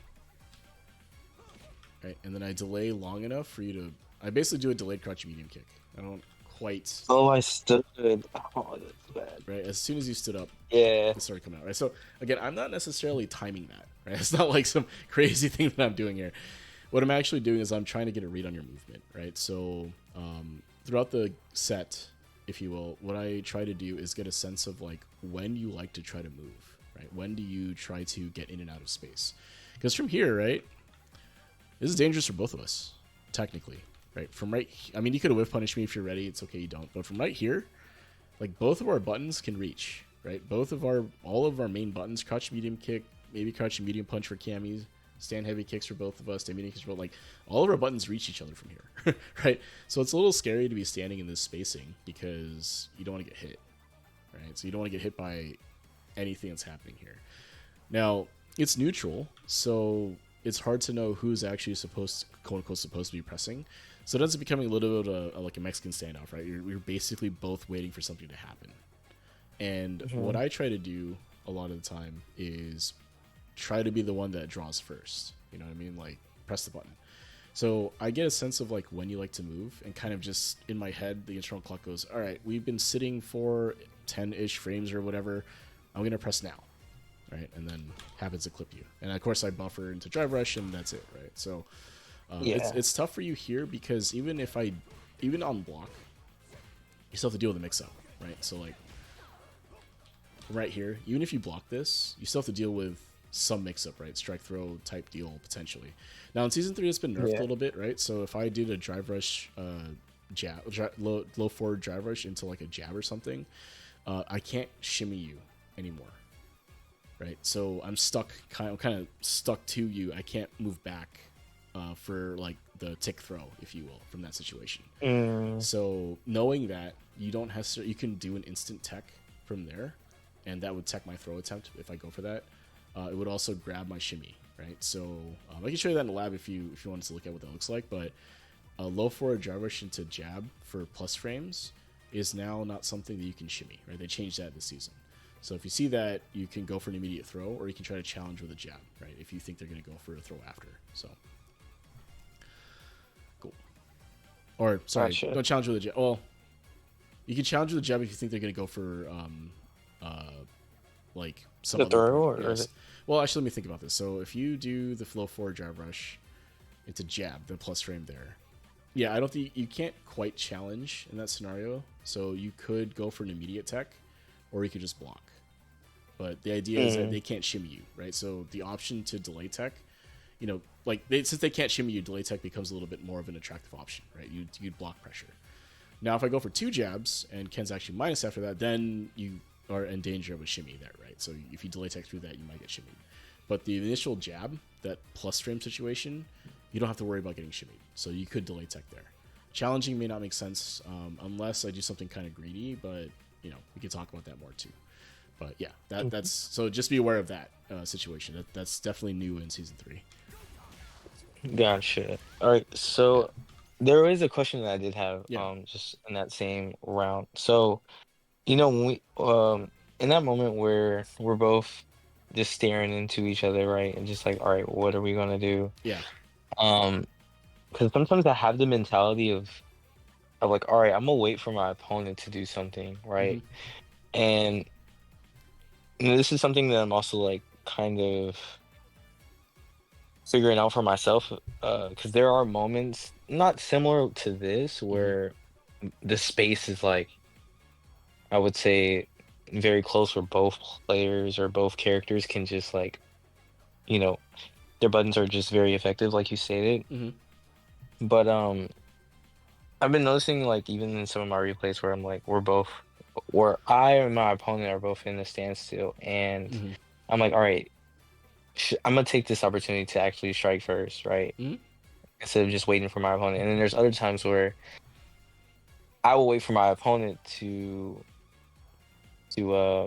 All right, and then I delay long enough for you to. I basically do a delayed crouch medium kick. I don't quite. Oh, I stood. Oh, that's bad. Right, as soon as you stood up, yeah, it started coming out. Right, so again, I'm not necessarily timing that. Right, it's not like some crazy thing that I'm doing here. What I'm actually doing is I'm trying to get a read on your movement. Right, so throughout the set, if you will, what I try to do is get a sense of like when you like to try to move, right? When do you try to get in and out of space? Because from here, right, this is dangerous for both of us, technically, right? From right, I mean, you could have whiff punished me if you're ready. It's okay, you don't. But from right here, like both of our buttons can reach, right? All of our main buttons, crouch medium kick, maybe crouch medium punch for Cammys, stand heavy kicks for both of us, stand medium kicks for like all of our buttons reach each other from here, right? So it's a little scary to be standing in this spacing because you don't want to get hit, right? So you don't want to get hit by anything that's happening here. Now it's neutral, so it's hard to know who's actually quote unquote supposed to be pressing. So it ends up becoming a little bit of like a Mexican standoff, right? You're basically both waiting for something to happen. And what I try to do a lot of the time is try to be the one that draws first. You know what I mean? Like press the button. So I get a sense of like when you like to move, and kind of just in my head, the internal clock goes, all right, we've been sitting for 10-ish frames or whatever. I'm going to press now. Right. And then happens to clip you. And of course I buffer into drive rush and that's it. Right. So it's tough for you here because even on block, you still have to deal with the mix up. Right. So like right here, even if you block this, you still have to deal with some mix-up, right? Strike throw type deal potentially. Now in season 3, it's been nerfed a little bit, right? So if I did a drive rush, low forward drive rush into like a jab or something, I can't shimmy you anymore, right? So I'm kind of stuck to you. I can't move back for like the tick throw, if you will, from that situation. So knowing that you don't have you can do an instant tech from there, and that would tech my throw attempt if I go for that. It would also grab my shimmy, right? So I can show you that in the lab if you wanted to look at what that looks like. But a low forward drive rush into jab for plus frames is now not something that you can shimmy, right? They changed that this season. So if you see that, you can go for an immediate throw, or you can try to challenge with a jab, right? If you think they're going to go for a throw after. So cool. Or sorry, don't challenge with a jab. Well, you can challenge with a jab if you think they're going to go for like some other throw, or is it? Well, actually, let me think about this. So if you do the flow forward drive rush into jab, the plus frame there, yeah, I don't think you can't quite challenge in that scenario. So you could go for an immediate tech, or you could just block. But the idea is that they can't shimmy you, right? So the option to delay tech, you know, like since they can't shimmy you, delay tech becomes a little bit more of an attractive option, right? You'd block pressure. Now, if I go for 2 jabs and Ken's actually minus after that, then you are in danger of a shimmy there, right? So if you delay tech through that, you might get shimmied. But the initial jab, that plus frame situation, you don't have to worry about getting shimmied. So you could delay tech there. Challenging may not make sense unless I do something kind of greedy, but you know, we can talk about that more too. But yeah, that's so just be aware of that situation. That's definitely new in season 3. Gotcha. All right, so there is a question that I did have, Yeah. just in that same round. So, you know, when we in that moment where we're both just staring into each other, right, and just like, all right, what are we gonna do? Yeah. Because sometimes I have the mentality of like, all right, I'm gonna wait for my opponent to do something, right? And you know, this is something that I'm also like kind of figuring out for myself, because there are moments not similar to this Mm-hmm. where the space is like, I would say, very close where both players or both characters can just like, you know, their buttons are just very effective, like you stated. Mm-hmm. But I've been noticing like even in some of my replays where I'm like where I and my opponent are both in a standstill, and Mm-hmm. I'm like, all right, I'm gonna take this opportunity to actually strike first, right? Mm-hmm. Instead of just waiting for my opponent. And then there's other times where I will wait for my opponent to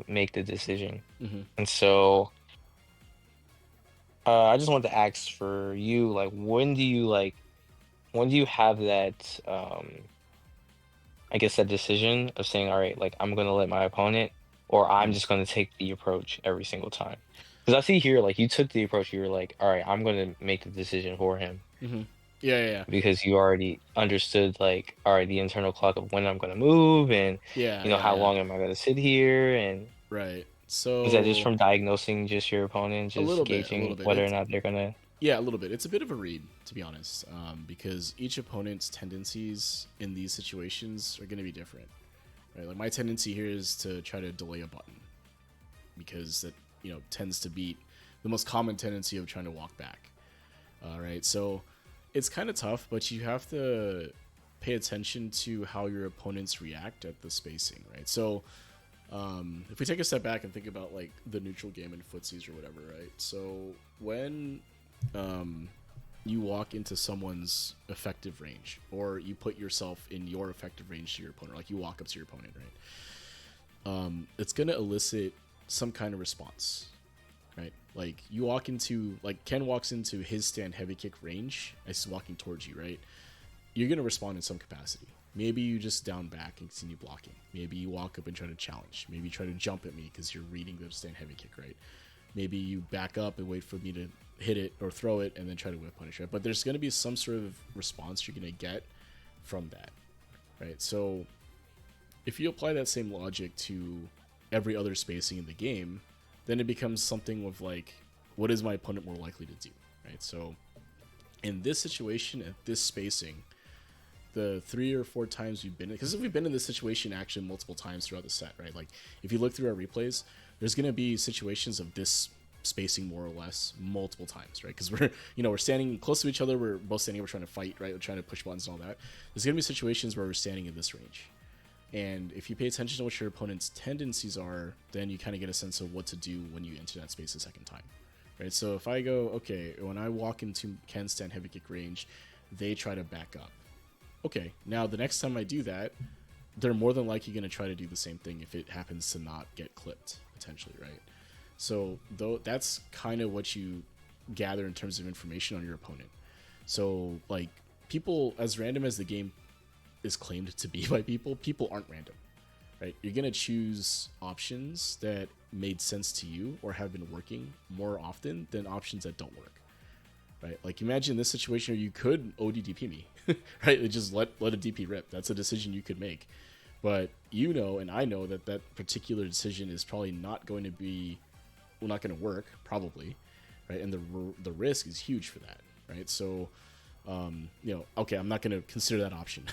make the decision. Mm-hmm. And so I just want to ask for you, like, when do you have that I guess that decision of saying, all right, like I'm gonna let my opponent, or I'm Mm-hmm. just gonna take the approach every single time. Because I see here, like you took the approach, you were like, all right, I'm gonna make the decision for him Mm-hmm. Yeah, yeah, yeah, because you already understood, like, all right, the internal clock of when I'm gonna move and yeah, yeah, how yeah. long am I gonna sit here, and Right. is that just So from diagnosing just your opponent, a just little bit, a little gauging bit. whether or It's not they're gonna Yeah, a little bit. It's a bit of a read, to be honest, because each opponent's tendencies in these situations are going to be different. Right? Like my tendency here is to try to delay a button because that tends to beat the most common tendency of trying to walk back. All right, so it's kind of tough, but you have to pay attention to how your opponents react at the spacing, right? So if we take a step back and think about like the neutral game in footsies or whatever, right? So when you walk into someone's effective range, or you put yourself in your effective range to your opponent, like you walk up to your opponent, right? It's gonna elicit some kind of response, right? Like you walk into, like Ken walks into his stand heavy kick range as he's walking towards you, right? You're gonna respond in some capacity. Maybe you just down back and continue blocking. Maybe you walk up and try to challenge. Maybe you try to jump at me because you're reading the stand heavy kick, right? Maybe you back up and wait for me to hit it or throw it and then try to whip punish, right? But there's going to be some sort of response you're going to get from that, right? So if you apply that same logic to every other spacing in the game, then it becomes something of like, what is my opponent more likely to do, right? So in this situation, at this spacing, the 3 or 4 times we've been in, because we've been in this situation actually multiple times throughout the set, right? Like if you look through our replays, there's going to be situations of this spacing more or less multiple times, right? Because we're standing close to each other, we're both standing, we're trying to fight, right? We're trying to push buttons and all that. There's going to be situations where we're standing in this range, and if you pay attention to what your opponent's tendencies are, then you kind of get a sense of what to do when you enter that space a second time, right? So if I go, okay, when I walk into Ken's stand heavy kick range, they try to back up. Okay, now the next time I do that, they're more than likely going to try to do the same thing if it happens to not get clipped, potentially, right? So though that's kind of what you gather in terms of information on your opponent. So like people, as random as the game is claimed to be by people aren't random, right? You're going to choose options that made sense to you or have been working more often than options that don't work, right? Like imagine this situation where you could ODDP me, right? Just let a DP rip. That's a decision you could make. But you know, and I know that that particular decision is probably not going to be, well, not going to work, probably, right? And the risk is huge for that, right? So, okay, I'm not going to consider that option,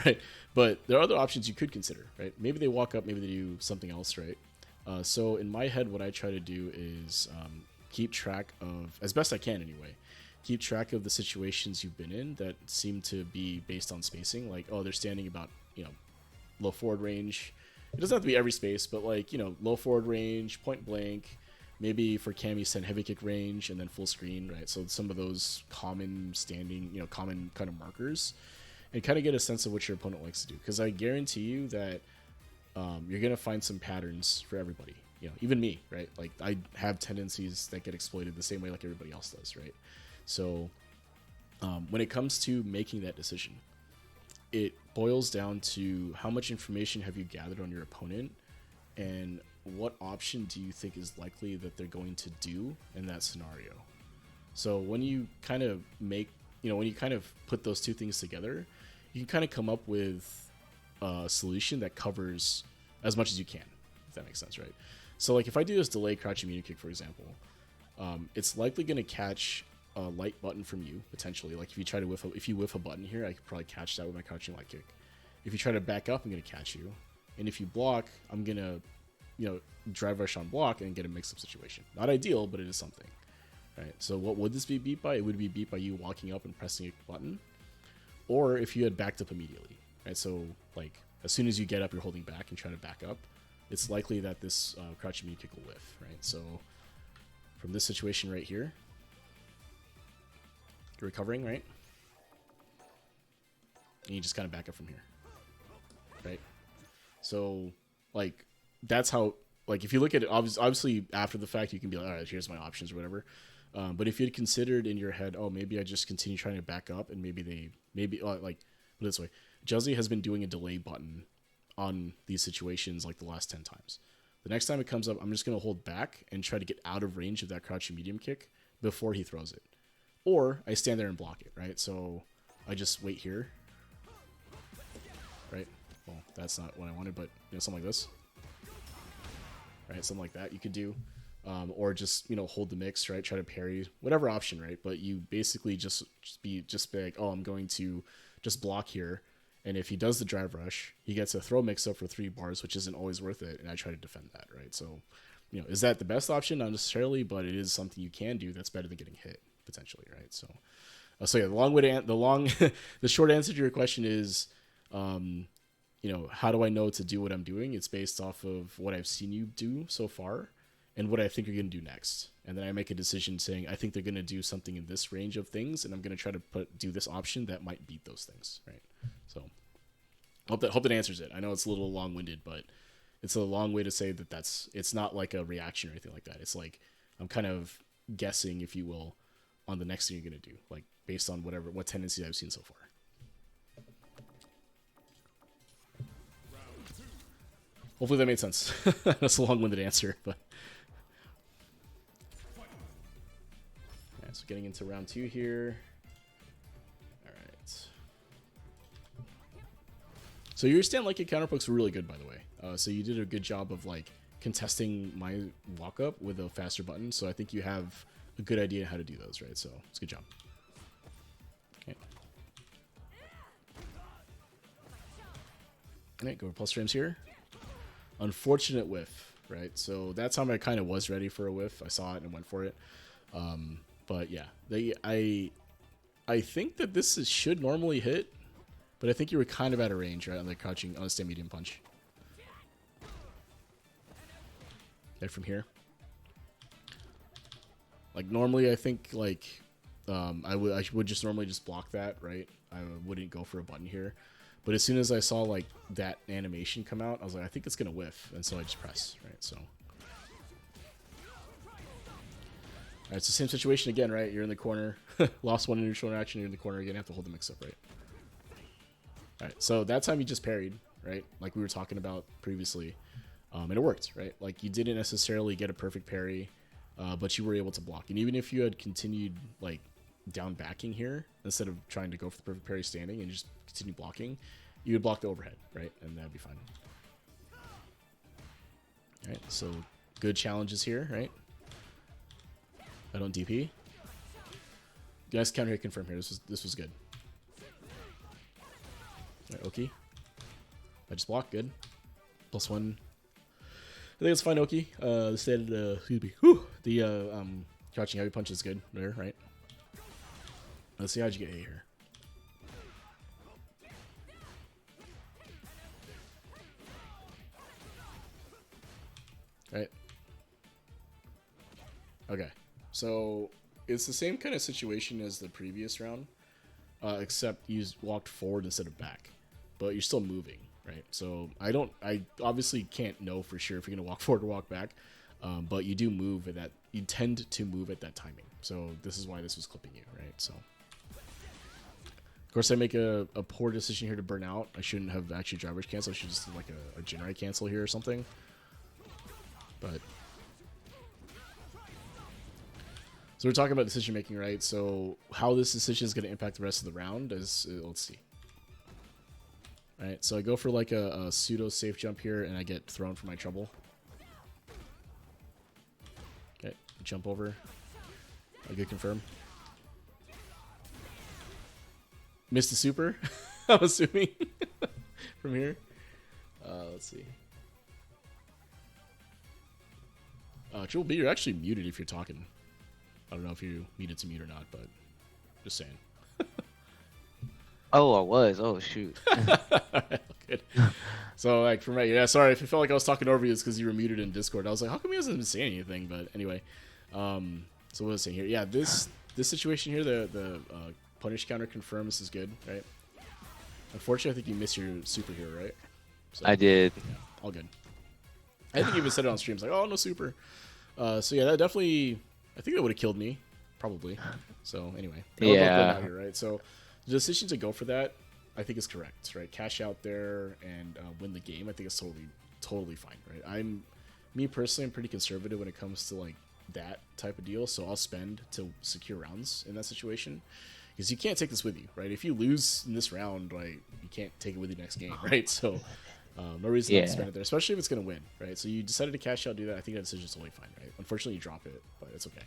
right? But there are other options you could consider, right? Maybe they walk up, maybe they do something else, right? So in my head, what I try to do is keep track of, as best I can anyway, keep track of the situations you've been in that seem to be based on spacing. Like, oh, they're standing about, low forward range. It doesn't have to be every space, but like, low forward range, point blank, maybe for Cammy send heavy kick range and then full screen, right? So some of those common standing, common kind of markers, and kind of get a sense of what your opponent likes to do. Because I guarantee you that you're going to find some patterns for everybody, even me, right? Like I have tendencies that get exploited the same way like everybody else does, right? So when it comes to making that decision, it boils down to how much information have you gathered on your opponent and what option do you think is likely that they're going to do in that scenario. So when you kind of when you kind of put those two things together, you can kind of come up with a solution that covers as much as you can, if that makes sense, right? So like if I do this delay crouching meter kick, for example, it's likely going to catch a light button from you potentially. Like if you try to if you whiff a button here, I could probably catch that with my crouching light kick. If you try to back up, I'm gonna catch you, and if you block, I'm gonna, you know, drive rush on block and get a mix-up situation. Not ideal, but it is something. Right. So what would this be beat by? It would be beat by you walking up and pressing a button, or if you had backed up immediately. Right. So like as soon as you get up, you're holding back and trying to back up. It's likely that this crouching medium kick will whiff. Right. So from this situation right here, you're recovering, right? And you just kind of back up from here, right? So, like, that's how, like, if you look at it, obviously after the fact, you can be like, all right, here's my options or whatever. But if you had considered in your head, oh, maybe I just continue trying to back up, and maybe like, put it this way, Juzzy has been doing a delay button on these situations like the last 10 times. The next time it comes up, I'm just going to hold back and try to get out of range of that crouching medium kick before he throws it. Or I stand there and block it, right? So I just wait here, right? Well, that's not what I wanted, but you know, something like this, right? Something like that you could do, or just, you know, hold the mix, right? Try to parry, whatever option, right? But you basically just be like, oh, I'm going to just block here, and if he does the drive rush, he gets a throw mix up for 3 bars, which isn't always worth it, and I try to defend that, right? So, you know, is that the best option? Not necessarily, but it is something you can do that's better than getting hit potentially, right? So, so yeah, the short answer to your question is, you know, how do I know to do what I'm doing? It's based off of what I've seen you do so far and what I think you're going to do next. And then I make a decision saying, I think they're going to do something in this range of things, and I'm going to try to do this option that might beat those things, right? So hope that answers it. I know it's a little long-winded, but it's a long way to say that it's not like a reaction or anything like that. It's like I'm kind of guessing, if you will, on the next thing you're going to do, like based on what tendencies I've seen so far. Hopefully that made sense. That's a long-winded answer, but yeah, so getting into round 2 here. All right. So your stand like it counterpokes were really good, by the way. So you did a good job of like contesting my walk up with a faster button. So I think you have a good idea how to do those, right? So it's a good job. Okay. All right, go for plus frames here. Unfortunate whiff, right? So that time I kind of was ready for a whiff. I saw it and went for it. But yeah, I think that this should normally hit, but I think you were kind of out of range, right? On the crouching on a stand medium punch. Right from here. Like normally, I think like I would just normally just block that, right? I wouldn't go for a button here, but as soon as I saw like that animation come out, I was like, I think it's gonna whiff, and so I just press, right? So, alright, it's the same situation again, right? You're in the corner, lost one in neutral interaction, you're in the corner again, have to hold the mix up, right? Alright, so that time you just parried, right? Like we were talking about previously, and it worked, right? Like you didn't necessarily get a perfect parry. But you were able to block. And even if you had continued like down backing here, instead of trying to go for the perfect parry standing and just continue blocking, you would block the overhead, right? And that'd be fine. All right, so good challenges here, right? I don't DP. Guys, counter hit confirm here. This was good. All right, Oki. I just blocked, good. +1. I think it's fine, Oki. The standard, excuse me. Whew, the crouching heavy punch is good there, right? Let's see how'd you get A here. Right. Okay, so it's the same kind of situation as the previous round, except you walked forward instead of back, but you're still moving. Right, so I obviously can't know for sure if you're gonna walk forward or walk back, but you do move at that. You tend to move at that timing. So this is why this was clipping you, right? So of course I make a poor decision here to burn out. I shouldn't have actually drivers cancel. I should just do like a generate cancel here or something. But so we're talking about decision making, right? So how this decision is gonna impact the rest of the round is let's see. Alright, so I go for like a pseudo safe jump here, and I get thrown for my trouble. Okay, jump over. I get confirm. Missed the super. I'm assuming from here. Let's see. Triple B, you're actually muted if you're talking. I don't know if you needed to mute or not, but just saying. Oh, I was. Oh, shoot. Good. So, like, from right, yeah, sorry if it felt like I was talking over you, it's because you were muted in Discord. I was like, how come he hasn't been saying anything? But anyway, so what was I saying here? Yeah, this situation here, the punish counter confirms is good, right? Unfortunately, I think you missed your super here, right? So, I did. Yeah, all good. I think you even said it on streams, like, oh, no super. So yeah, that definitely, I think that would have killed me, probably. So anyway, Yeah. here, right? So the decision to go for that, I think is correct, right? Cash out there and win the game. I think it's totally fine, right? Me personally, I'm pretty conservative when it comes to like that type of deal. So I'll spend to secure rounds in that situation because you can't take this with you, right? If you lose in this round, like you can't take it with you next game, right? So no reason not to spend it there, especially if it's going to win, right? So you decided to cash out, do that. I think that decision is totally fine, right? Unfortunately, you drop it, but it's okay.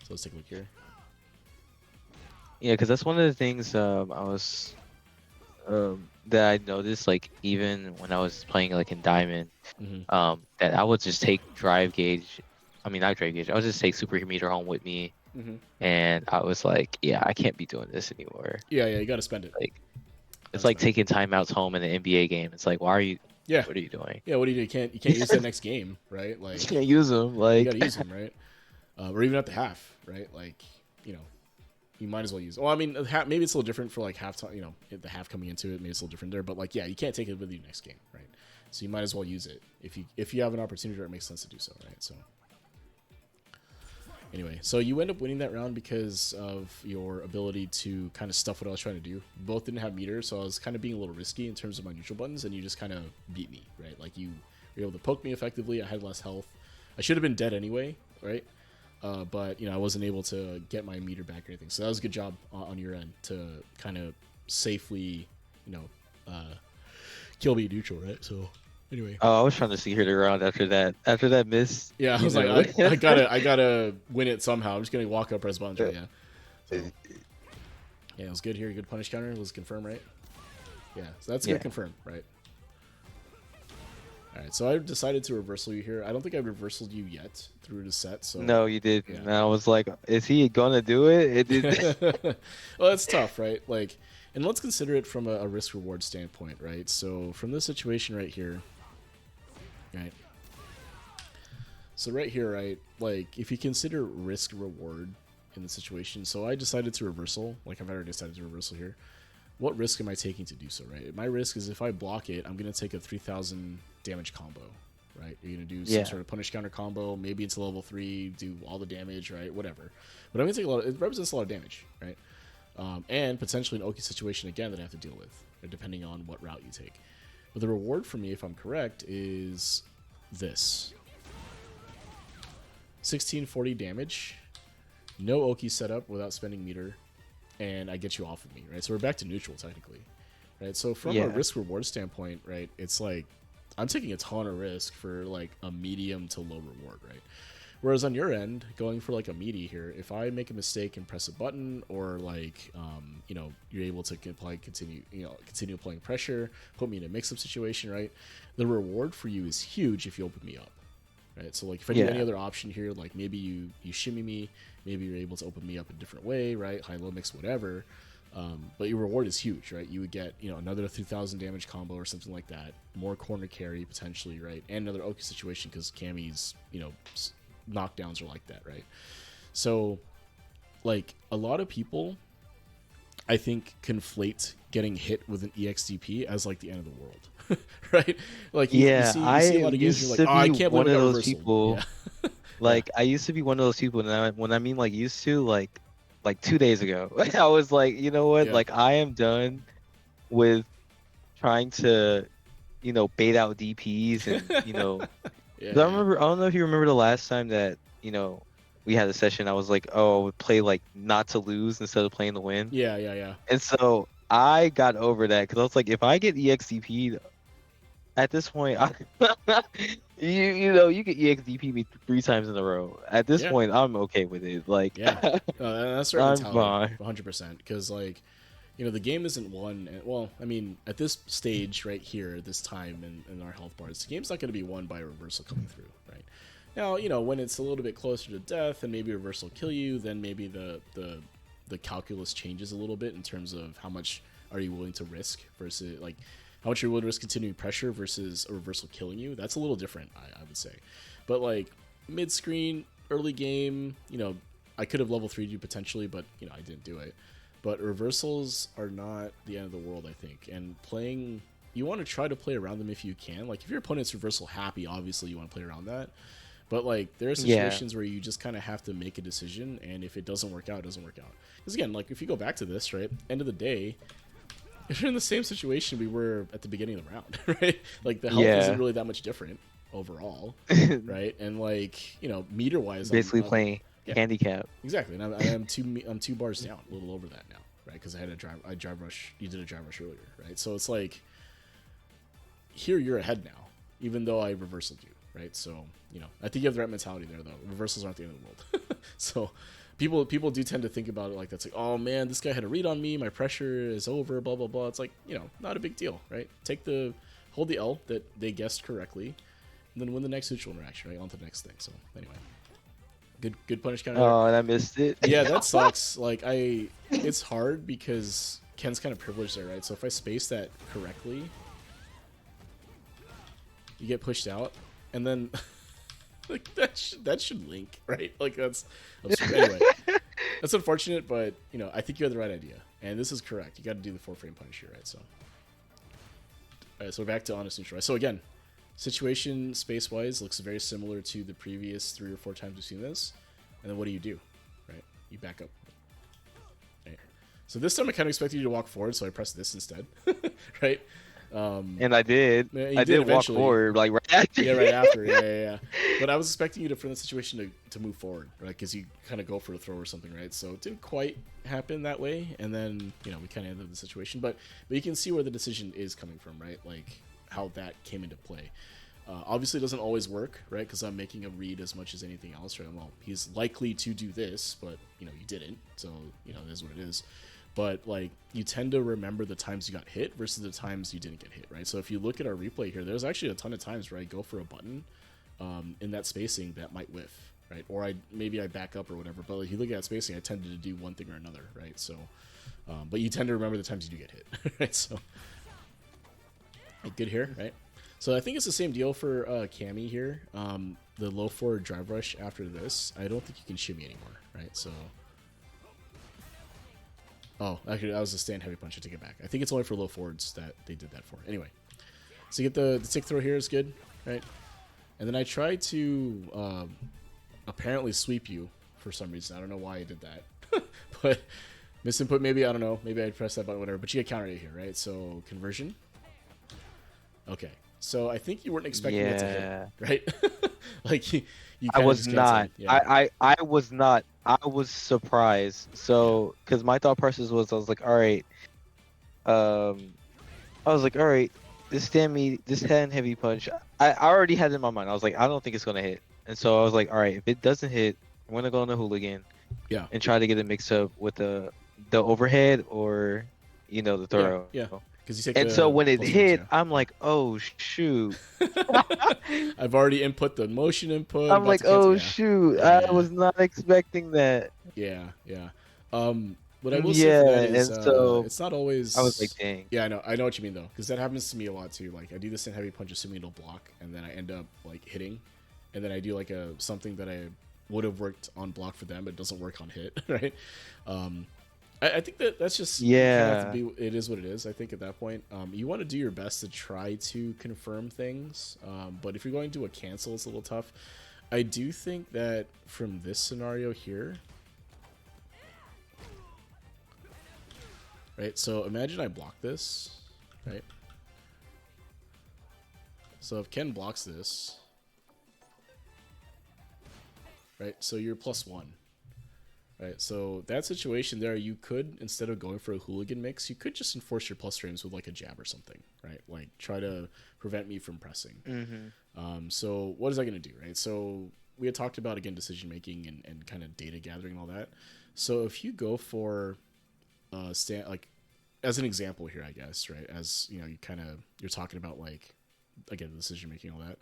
So let's take a look here. Yeah, because that's one of the things that I noticed, like even when I was playing like in Diamond, that I would just take drive gauge. I mean, not drive gauge. I would just take super meter home with me, and I was like, yeah, I can't be doing this anymore. Yeah, you got to spend it. Like, it's like taking timeouts home in an NBA game. It's like, why are you? Yeah. What are you doing? Yeah, what do you do? You can't use that next game, right? Like you can't use them. Like you got to use them, right? Or even at the half, right? Like you might as well use. Well, I mean, maybe it's a little different for like halftime. The half coming into it, maybe it's a little different there. But like, yeah, you can't take it with you next game, right? So you might as well use it if you have an opportunity where it makes sense to do so, right? So anyway, so you end up winning that round because of your ability to kind of stuff what I was trying to do. Both didn't have meters, so I was kind of being a little risky in terms of my neutral buttons, and you just kind of beat me, right? Like you were able to poke me effectively. I had less health. I should have been dead anyway, right? But I wasn't able to get my meter back or anything. So that was a good job on your end to kind of safely, kill me neutral, right? So anyway. Oh, I was trying to see her around after that miss. Yeah, I was like, I gotta win it somehow. I'm just gonna walk up, press buttons, right? Yeah. So, yeah, it was good here. Good punish counter. It was confirmed, right? Yeah, so that's gonna confirm, right? All right, so I decided to reversal you here. I don't think I've reversaled you yet through the set. So no, you did. Yeah. And I was like, is he gonna do it? It did. Well, it's tough, right? Like, and let's consider it from a risk reward standpoint, right? So from this situation right here, right? So right here, right? Like, if you consider risk reward in the situation, so I decided to reversal. Like, I've already decided to reversal here. What risk am I taking to do so, right? My risk is if I block it, I'm gonna take a 3,000 damage combo, right? You're gonna do some sort of punish counter combo. Maybe it's level 3, do all the damage, right? Whatever. But I'm gonna take a lot. It represents a lot of damage, right? And potentially an Oki situation again that I have to deal with, depending on what route you take. But the reward for me, if I'm correct, is this: 1640 damage, no Oki setup without spending meter, and I get you off of me, right? So we're back to neutral technically, right? So from a risk reward standpoint, right, it's like I'm taking a ton of risk for like a medium to low reward, right? Whereas on your end, going for like a meaty here, if I make a mistake and press a button, or like you're able to continue applying pressure, put me in a mix-up situation, right? The reward for you is huge if you open me up, right? So like if I do any other option here, like maybe you shimmy me, maybe you're able to open me up a different way, right? High-low mix, whatever. But your reward is huge, right? You would get, another 3,000 damage combo or something like that, more corner carry potentially, right? And another Oki situation because Cammy's, knockdowns are like that, right? So, like, a lot of people, I think, conflate getting hit with an EXDP as like the end of the world, right? Like, you see a lot of games, you're like, oh, I can't believe those people. Yeah. Like, I used to be one of those people, and when I mean like used to, like 2 days ago, I was like, you know what? Like, I am done with trying to, bait out DPs and I don't know if you remember the last time that we had a session. I was like, oh, I would play like not to lose instead of playing to win. Yeah. And so I got over that because I was like, if I get EXDP'd at this point, you get EXDP me 3 times in a row. At this point, I'm okay with it. Like, that's right. I'm fine, 100%. Because like, the game isn't won. Well, I mean, at this stage right here, this time in our health bars, the game's not going to be won by a reversal coming through, right? Now, when it's a little bit closer to death and maybe reversal will kill you, then maybe the calculus changes a little bit in terms of how much are you willing to risk versus like how much you're willing to risk continuing pressure versus a reversal killing you. That's a little different, I would say. But like mid screen, early game, I could have level 3'd you potentially, but I didn't do it. But reversals are not the end of the world, I think. And you want to try to play around them if you can. Like, if your opponent's reversal happy, obviously you want to play around that. But, like, there are situations where you just kind of have to make a decision, and if it doesn't work out, it doesn't work out. Because, again, like, if you go back to this, right, end of the day, if you're in the same situation we were at the beginning of the round, right? Like, the health isn't really that much different overall, right? And, like, meter-wise... Basically playing... handicap. Exactly, and I'm 2 bars down, a little over that now, right? Because I drive rush. You did a drive rush earlier, right? So it's like here you're ahead now, even though I reversaled you, right? So I think you have the right mentality there, though. Reversals aren't the end of the world. So people do tend to think about it like that's like, oh man, this guy had a read on me, my pressure is over, blah blah blah. It's like not a big deal, right? Hold the L that they guessed correctly, and then win the next neutral interaction, right? On to the next thing. So anyway. Good punish counter. Oh, and I missed it. Yeah, that sucks. Like it's hard because Ken's kind of privileged there, right? So if I space that correctly, you get pushed out, and then like that should link, right? Like that's anyway. That's unfortunate, but I think you had the right idea, and this is correct. You got to do the 4-frame punish here, right? So, all right, so we're back to honest neutral. Right? So again. Situation space-wise looks very similar to the previous 3 or 4 times we've seen this. And then what do? Right? You back up. Right. So this time I kind of expected you to walk forward, so I pressed this instead. Right? And I did. I did walk forward, like right after. Yeah, right after. Yeah. But I was expecting you to, from the situation, to move forward, right? Because you kind of go for a throw or something, right? So it didn't quite happen that way. And then, we kind of ended the situation. But you can see where the decision is coming from, right? Like... how that came into play. Obviously it doesn't always work, right? Because I'm making a read as much as anything else, right? Well, he's likely to do this, but you didn't, so it is what it is. But like you tend to remember the times you got hit versus the times you didn't get hit, right? So if you look at our replay here, there's actually a ton of times where I go for a button in that spacing that might whiff, right? Or maybe I back up or whatever. But if you look at that spacing, I tended to do one thing or another, right? So, but you tend to remember the times you do get hit, right? So. Good here, right? So I think it's the same deal for Cammy here. The low forward drive rush after this, I don't think you can shimmy anymore, right? So, actually, that was a stand heavy punch to take it back. I think it's only for low forwards that they did that for. Anyway, so you get the tick throw here is good, right? And then I tried to apparently sweep you for some reason. I don't know why I did that, but misinput maybe. I don't know. Maybe I pressed that button, whatever. But you get countered here, right? So conversion. Okay, so I think you weren't expecting it to hit, right? Like you I was not. Yeah. I was not. I was surprised. So, because my thought process was, I was like, all right, this hand heavy punch. I already had it in my mind. I was like, I don't think it's gonna hit, and so I was like, all right, if it doesn't hit, I'm gonna go on the hooligan, and try to get it mixed up with the overhead or the throw. Yeah. And so when it hit, I'm like, oh shoot. I've already input the motion input. I'm like, oh shoot. I was not expecting that. Yeah. What I will say for that is so it's not always. I was like, dang. Yeah, I know what you mean though, because that happens to me a lot too. Like I do this in heavy punch, assuming it'll block, and then I end up like hitting, and then I do like something that I would have worked on block for them, but it doesn't work on hit, right? I think that's just it is what it is. I think at that point, you want to do your best to try to confirm things, but if you're going to a cancel, it's a little tough. I do think that from this scenario here, right? So imagine I block this, right? So if Ken blocks this, right? So you're +1. Right, so that situation there, you could, instead of going for a hooligan mix, you could just enforce your plus frames with like a jab or something, right? Like try to prevent me from pressing. So what is that going to do, right? So we had talked about, again, decision making and kind of data gathering and all that. So if you go for as an example here, I guess, right? As you know, you're talking about like, again, decision making, all that.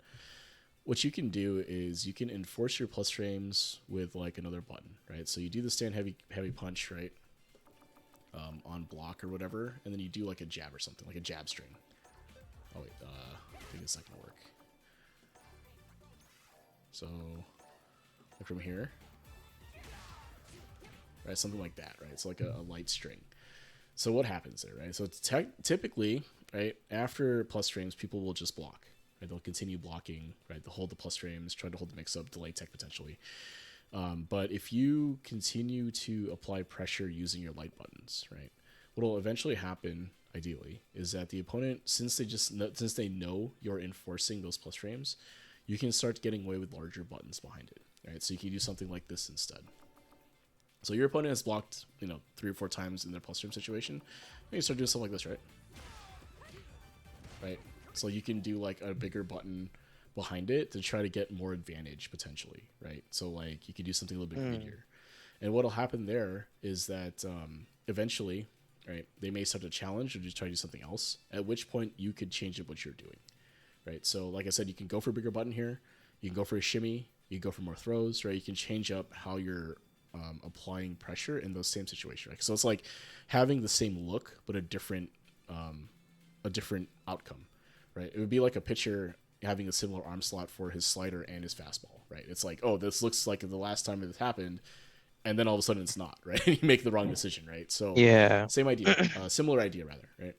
What you can do is you can enforce your plus frames with like another button, right? So you do the stand heavy punch, right? On block or whatever, and then you do like a jab or something, like a jab string. Oh wait, I think it's not gonna work. So, like from here, right? Something like that, right? It's like a light string. So what happens there, right? So typically, right, after plus frames, people will just block. Right? They'll continue blocking, right? They'll hold the plus frames, try to hold the mix-up, delay tech potentially. But if you continue to apply pressure using your light buttons, right, what will eventually happen, ideally, is that the opponent, since they know you're enforcing those plus frames, you can start getting away with larger buttons behind it, right? So you can do something like this instead. So your opponent has blocked, 3 or 4 times in their plus frame situation. You can start doing stuff like this, right? Right. So you can do like a bigger button behind it to try to get more advantage potentially, right? So like you could do something a little bit greedier. And what'll happen there is that eventually, right, they may start to challenge or just try to do something else, at which point you could change up what you're doing, right? So like I said, you can go for a bigger button here. You can go for a shimmy. You can go for more throws, right? You can change up how you're applying pressure in those same situations, right? So it's like having the same look, but a different outcome, right? It would be like a pitcher having a similar arm slot for his slider and his fastball, right? It's like, oh, this looks like the last time this happened, and then all of a sudden it's not, right? You make the wrong decision, right? So Yeah. same idea, similar idea rather, right?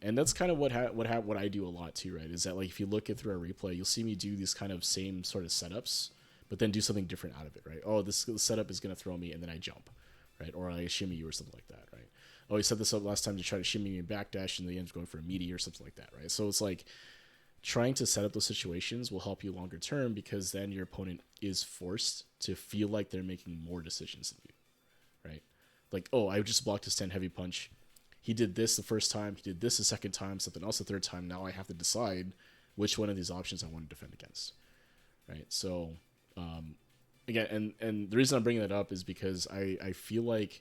And that's kind of what I do a lot too, right? Is that like if you look at through our replay, you'll see me do these kind of same sort of setups, but then do something different out of it, right? Oh, this setup is going to throw me, and then I jump, right? Or I shimmy you or something like that, right? Oh, he set this up last time to try to shimmy me and backdash, and the end's going for a meaty or something like that, right? So it's like trying to set up those situations will help you longer term, because then your opponent is forced to feel like they're making more decisions than you, right? Like, oh, I just blocked his 10 heavy punch. He did this the first time. He did this the second time, something else the third time. Now I have to decide which one of these options I want to defend against, right? So, again, and the reason I'm bringing that up is because I feel like,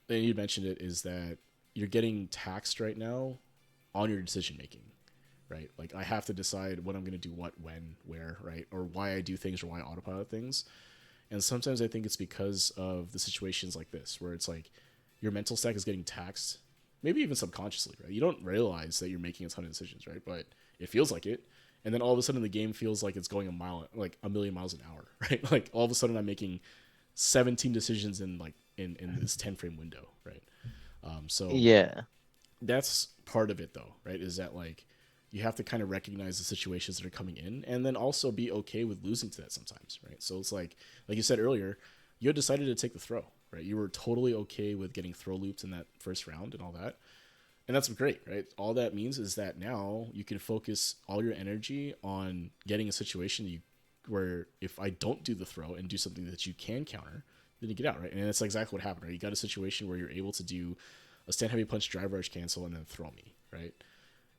and you mentioned it, is that you're getting taxed right now on your decision making, right? Like I have to decide what I'm going to do, what, when, where, right? Or why I do things or why I autopilot things. And sometimes I think it's because of the situations like this, where it's like your mental stack is getting taxed, maybe even subconsciously, right? You don't realize that you're making a ton of decisions, right? But it feels like it. And then all of a sudden the game feels like it's going a million miles an hour, right? Like all of a sudden I'm making 17 decisions in this 10 frame window, right? So Yeah. that's part of it though, right? Is that like you have to kind of recognize the situations that are coming in, and then also be okay with losing to that sometimes, right? So it's like you said earlier, you had decided to take the throw, right? You were totally okay with getting throw looped in that first round and all that. And that's great, right? All that means is that now you can focus all your energy on getting a situation where if I don't do the throw and do something that you can counter, then you get out, right? And that's exactly what happened, right? You got a situation where you're able to do a stand heavy punch, driver edge cancel, and then throw me, right?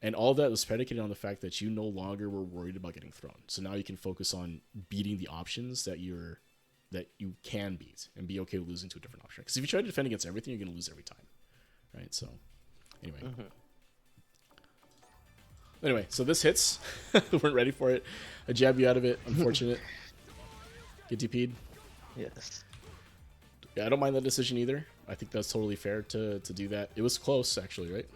And all that was predicated on the fact that you no longer were worried about getting thrown. So now you can focus on beating the options that you can beat, and be okay with losing to a different option. Because if you try to defend against everything, you're going to lose every time, right? So anyway. Anyway, so this hits. We weren't ready for it. I jab you out of it. Unfortunate. Get DP'd. Yes. Yeah, I don't mind that decision either. I think that's totally fair to do that. It was close, actually, right?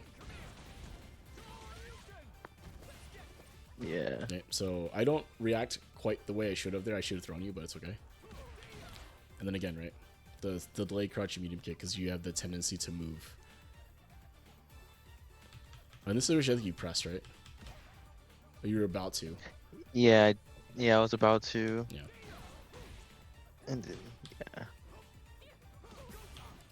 Yeah. Okay, so I don't react quite the way I should have there. I should have thrown you, but it's okay. And then again, right? The delay crouch medium kick, because you have the tendency to move. And this is which I think you pressed, right? Or you were about to. Yeah. Yeah, I was about to. Yeah. And then, yeah.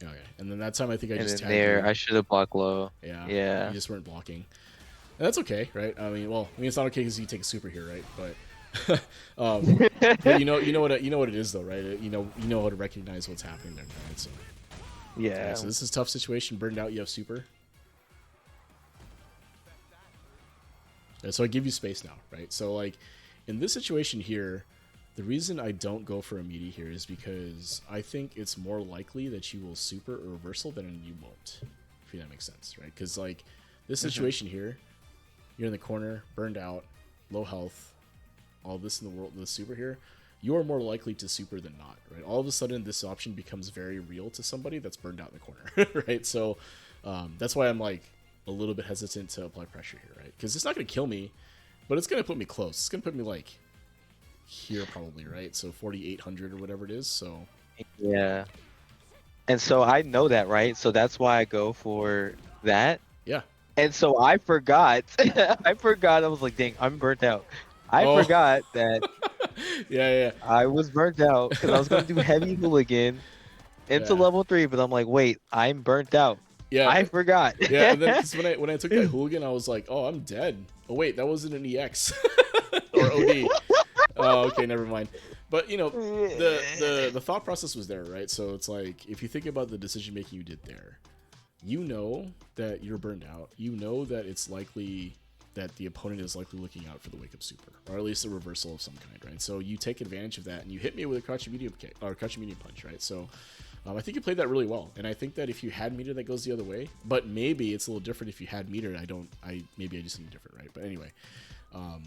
Okay. And then that time I think I And just then tagged there, you. I should have blocked low. Yeah. Yeah. You just weren't blocking. And that's okay, right? I mean, it's not okay because you take a super here, right? But you know what it is though, right? You know how to recognize what's happening there, right? So Yeah. okay, so this is a tough situation. Burned out, you have super. And so I give you space now, right? So like in this situation here, the reason I don't go for a meaty here is because I think it's more likely that you will super or reversal than you won't. if that makes sense, right? Because like this situation here, you're in the corner, burned out, low health, all this in the world, the super here, you are more likely to super than not, right? All of a sudden, this option becomes very real to somebody that's burned out in the corner, right? So that's why I'm like a little bit hesitant to apply pressure here, right? Because it's not going to kill me, but it's going to put me close. It's going to put me like here probably, right? So 4,800 or whatever it is. So Yeah. And so I know that, right? So that's why I go for that. yeah. And so I forgot. I forgot. I was like, dang, I'm burnt out. I Oh. forgot that yeah. I was burnt out because I was going to do heavy hooligan into Yeah. level 3, but I'm like, wait, I'm burnt out. Yeah. I forgot. Yeah, and then because when I took that hooligan, I was like, oh, I'm dead. Oh wait, that wasn't an EX or OD. Oh, okay, never mind. But you know, the thought process was there, right? So it's like if you think about the decision making you did there, you know that you're burned out. You know that it's likely that the opponent is likely looking out for the wake up super, or at least a reversal of some kind, right? So you take advantage of that and you hit me with a crouching medium kick or crouching medium punch, right? So I think you played that really well, and I think that if you had meter, that goes the other way. But maybe it's a little different if you had meter. Maybe I just think different, right? But anyway.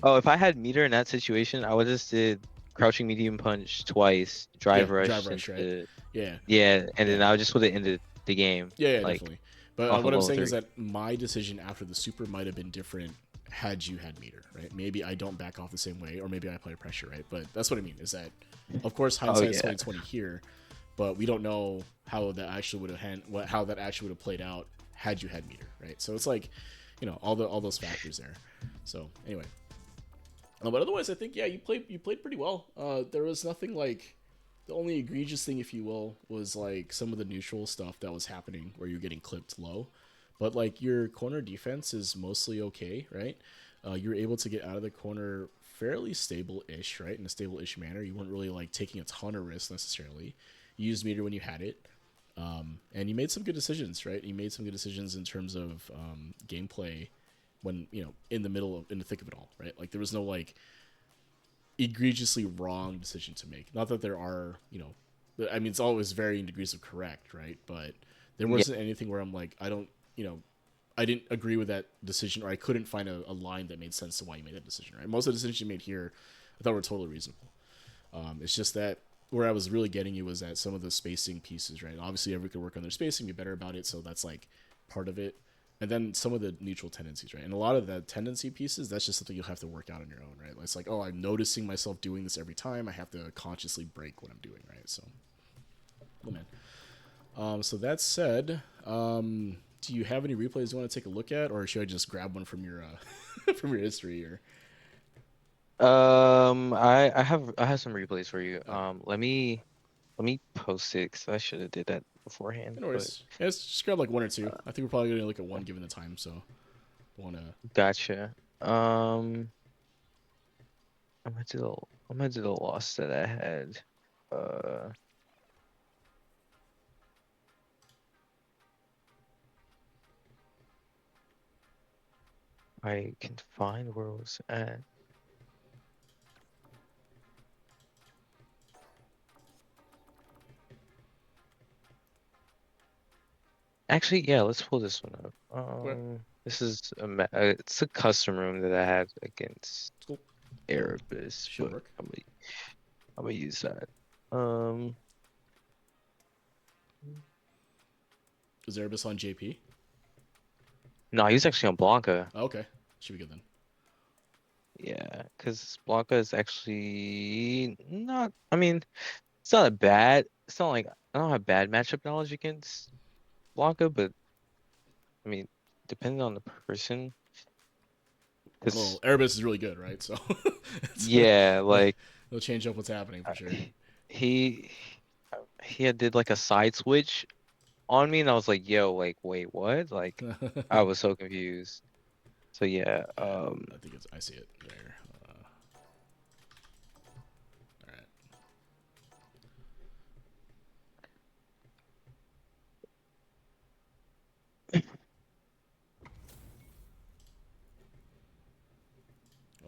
Oh, if I had meter in that situation, I would just did crouching medium punch twice, drive rush, right? Yeah. Yeah, and then I just would have ended the game. Yeah, like, definitely. But what I'm saying is that my decision after the super might have been different had you had meter, right? Maybe I don't back off the same way, or maybe I apply pressure, right? But that's what I mean. Is that, of course, hindsight is 2020 here, but we don't know how that actually would have played out had you had meter, right? So it's like, you know, all those factors there. So anyway, but otherwise, I think you played pretty well. There was nothing like. The only egregious thing, if you will, was like some of the neutral stuff that was happening where you're getting clipped low. But like your corner defense is mostly okay, right? You're able to get out of the corner fairly stable-ish, right? In a stable-ish manner. You weren't really like taking a ton of risks necessarily. You used meter when you had it. And you made some good decisions, right? You made some good decisions in terms of gameplay when, you know, in the thick of it all, right? Like there was no like egregiously wrong decision to make. Not that there are, you know, I mean, it's always varying degrees of correct, right? But there wasn't anything where I'm like, I didn't agree with that decision, or I couldn't find a line that made sense to why you made that decision, right? Most of the decisions you made here, I thought were totally reasonable. It's just that where I was really getting you was at some of the spacing pieces, right? Obviously, everyone could work on their spacing, be better about it, so that's like part of it. And then some of the neutral tendencies, right? And a lot of the tendency pieces, that's just something you'll have to work out on your own, right? It's like, oh, I'm noticing myself doing this every time. I have to consciously break what I'm doing, right? So, oh man. So that said, do you have any replays you want to take a look at, or should I just grab one from your from your history? Or I have some replays for you. Let me post it because I should have did that beforehand. no worries. Yeah, let's just grab like one or two. I think we're probably gonna look at one given the time. So, Gotcha. I'm gonna do the loss that I had. I can find where it was at. Actually, yeah, let's pull this one up. This is it's a custom room that I had against Erebus. Should work. I'm gonna use that. Is Erebus on JP? No, he's actually on Blanca. Oh, okay, should be good then. Yeah, because Blanca is actually not. I mean, it's not a bad. It's not like I don't have bad matchup knowledge against Blanca, but I mean, depending on the person. Well, Erebus is really good, right? So yeah, like they'll change up what's happening for sure. He had did like a side switch on me, and I was like, "Yo, like, wait, what?" Like, I was so confused. So yeah, I think I see it there. All right.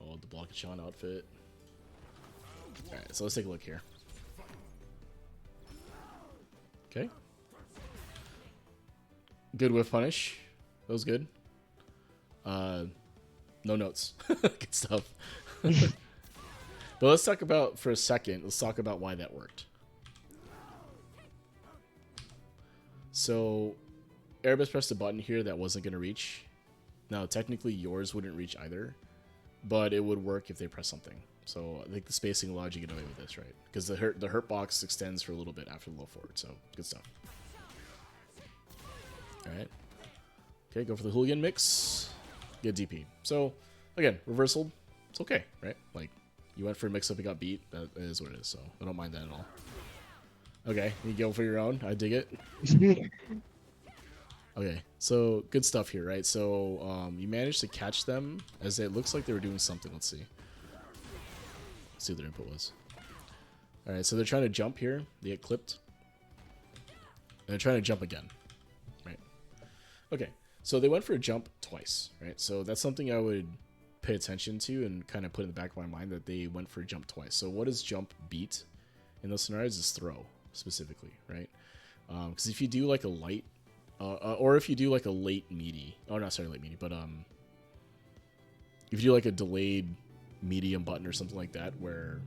Oh, the Block Sean outfit. All right, so let's take a look here. Okay. Good whiff punish. That was good. No notes. Good stuff. But let's talk about, for a second, let's talk about why that worked. So, Erebus pressed a button here that wasn't going to reach. Now, technically, yours wouldn't reach either, but it would work if they press something. So, I think the spacing allowed you to get away with this, right? Because the hurt box extends for a little bit after the low forward, so good stuff. Alright. Okay, go for the hooligan mix. Get DP. So, again, reversal, it's okay, right? Like, you went for a mix-up, you got beat. That is what it is, so I don't mind that at all. Okay, you go for your own. I dig it. Okay, so good stuff here, right? So you managed to catch them as it looks like they were doing something. Let's see. Let's see what their input was. All right, so they're trying to jump here. They get clipped. And they're trying to jump again, right? Okay, so they went for a jump twice, right? So that's something I would pay attention to and kind of put in the back of my mind that they went for a jump twice. So what does jump beat in those scenarios is throw specifically, right? Because if you do like a light, or if you do like a late meaty, oh not sorry late meaty, but if you do like a delayed medium button or something like that where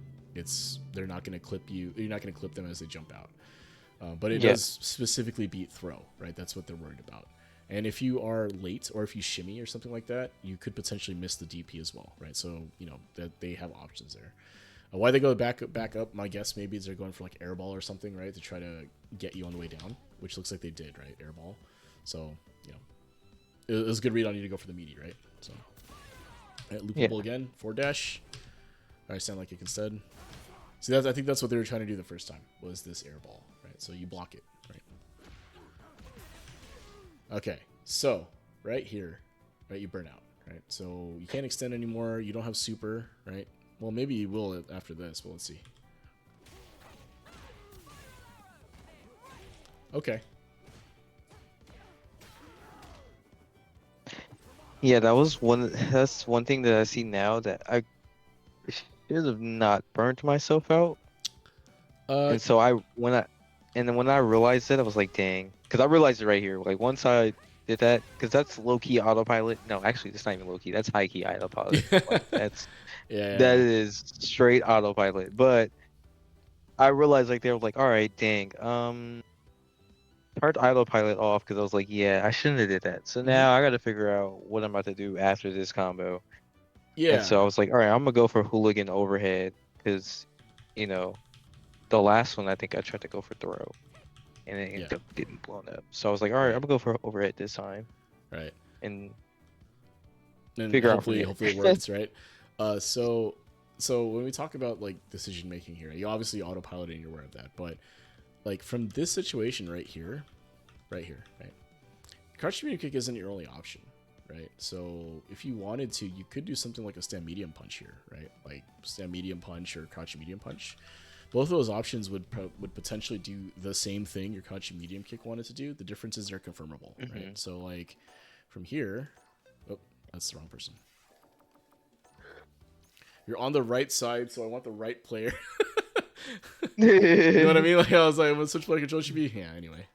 they're not going to clip you, you're not going to clip them as they jump out. But it does specifically beat throw, right? That's what they're worried about. And if you are late or if you shimmy or something like that, you could potentially miss the DP as well, right? So, you know, that they have options there. Why they go back up, my guess maybe is they're going for like airball or something, right? To try to get you on the way down, which looks like they did, right? Airball. So, you know, it was a good read on you to go for the meaty, right? So, all right, loopable again, forward dash. All right, sound like it instead. See, I think that's what they were trying to do the first time, was this airball, right? So you block it, right? Okay, so right here, right, you burn out, right? So you can't extend anymore. You don't have super, right? Well, maybe you will after this, but let's see. Okay. Yeah, that's one thing that I see now that I should have not burnt myself out. And so when I realized it, I was like, dang, because I realized it right here. Like once I did that, because that's low key autopilot. No, actually, that's not even low key. That's high key autopilot. Like that is straight autopilot. But I realized like they were like, all right, dang, turned autopilot off because I was like, yeah, I shouldn't have did that. So now I got to figure out what I'm about to do after this combo. Yeah. And so I was like, all right, I'm gonna go for hooligan overhead because, you know, the last one I think I tried to go for throw, and it ended up getting blown up. So I was like, all right, I'm gonna go for overhead this time. Right. And figure hopefully it works, right? So when we talk about like decision making here, you obviously autopiloting, you're aware of that, but like from this situation right here, right? Crouch medium kick isn't your only option, right? So if you wanted to, you could do something like a stand medium punch here, right? Like stand medium punch or crouch medium punch. Both of those options would potentially do the same thing your crouch medium kick wanted to do. The difference is they're confirmable, right? So like from here, oh, that's the wrong person. You're on the right side, so I want the right player. You know what I mean? Like I was like, when switch player control should be, yeah. Anyway,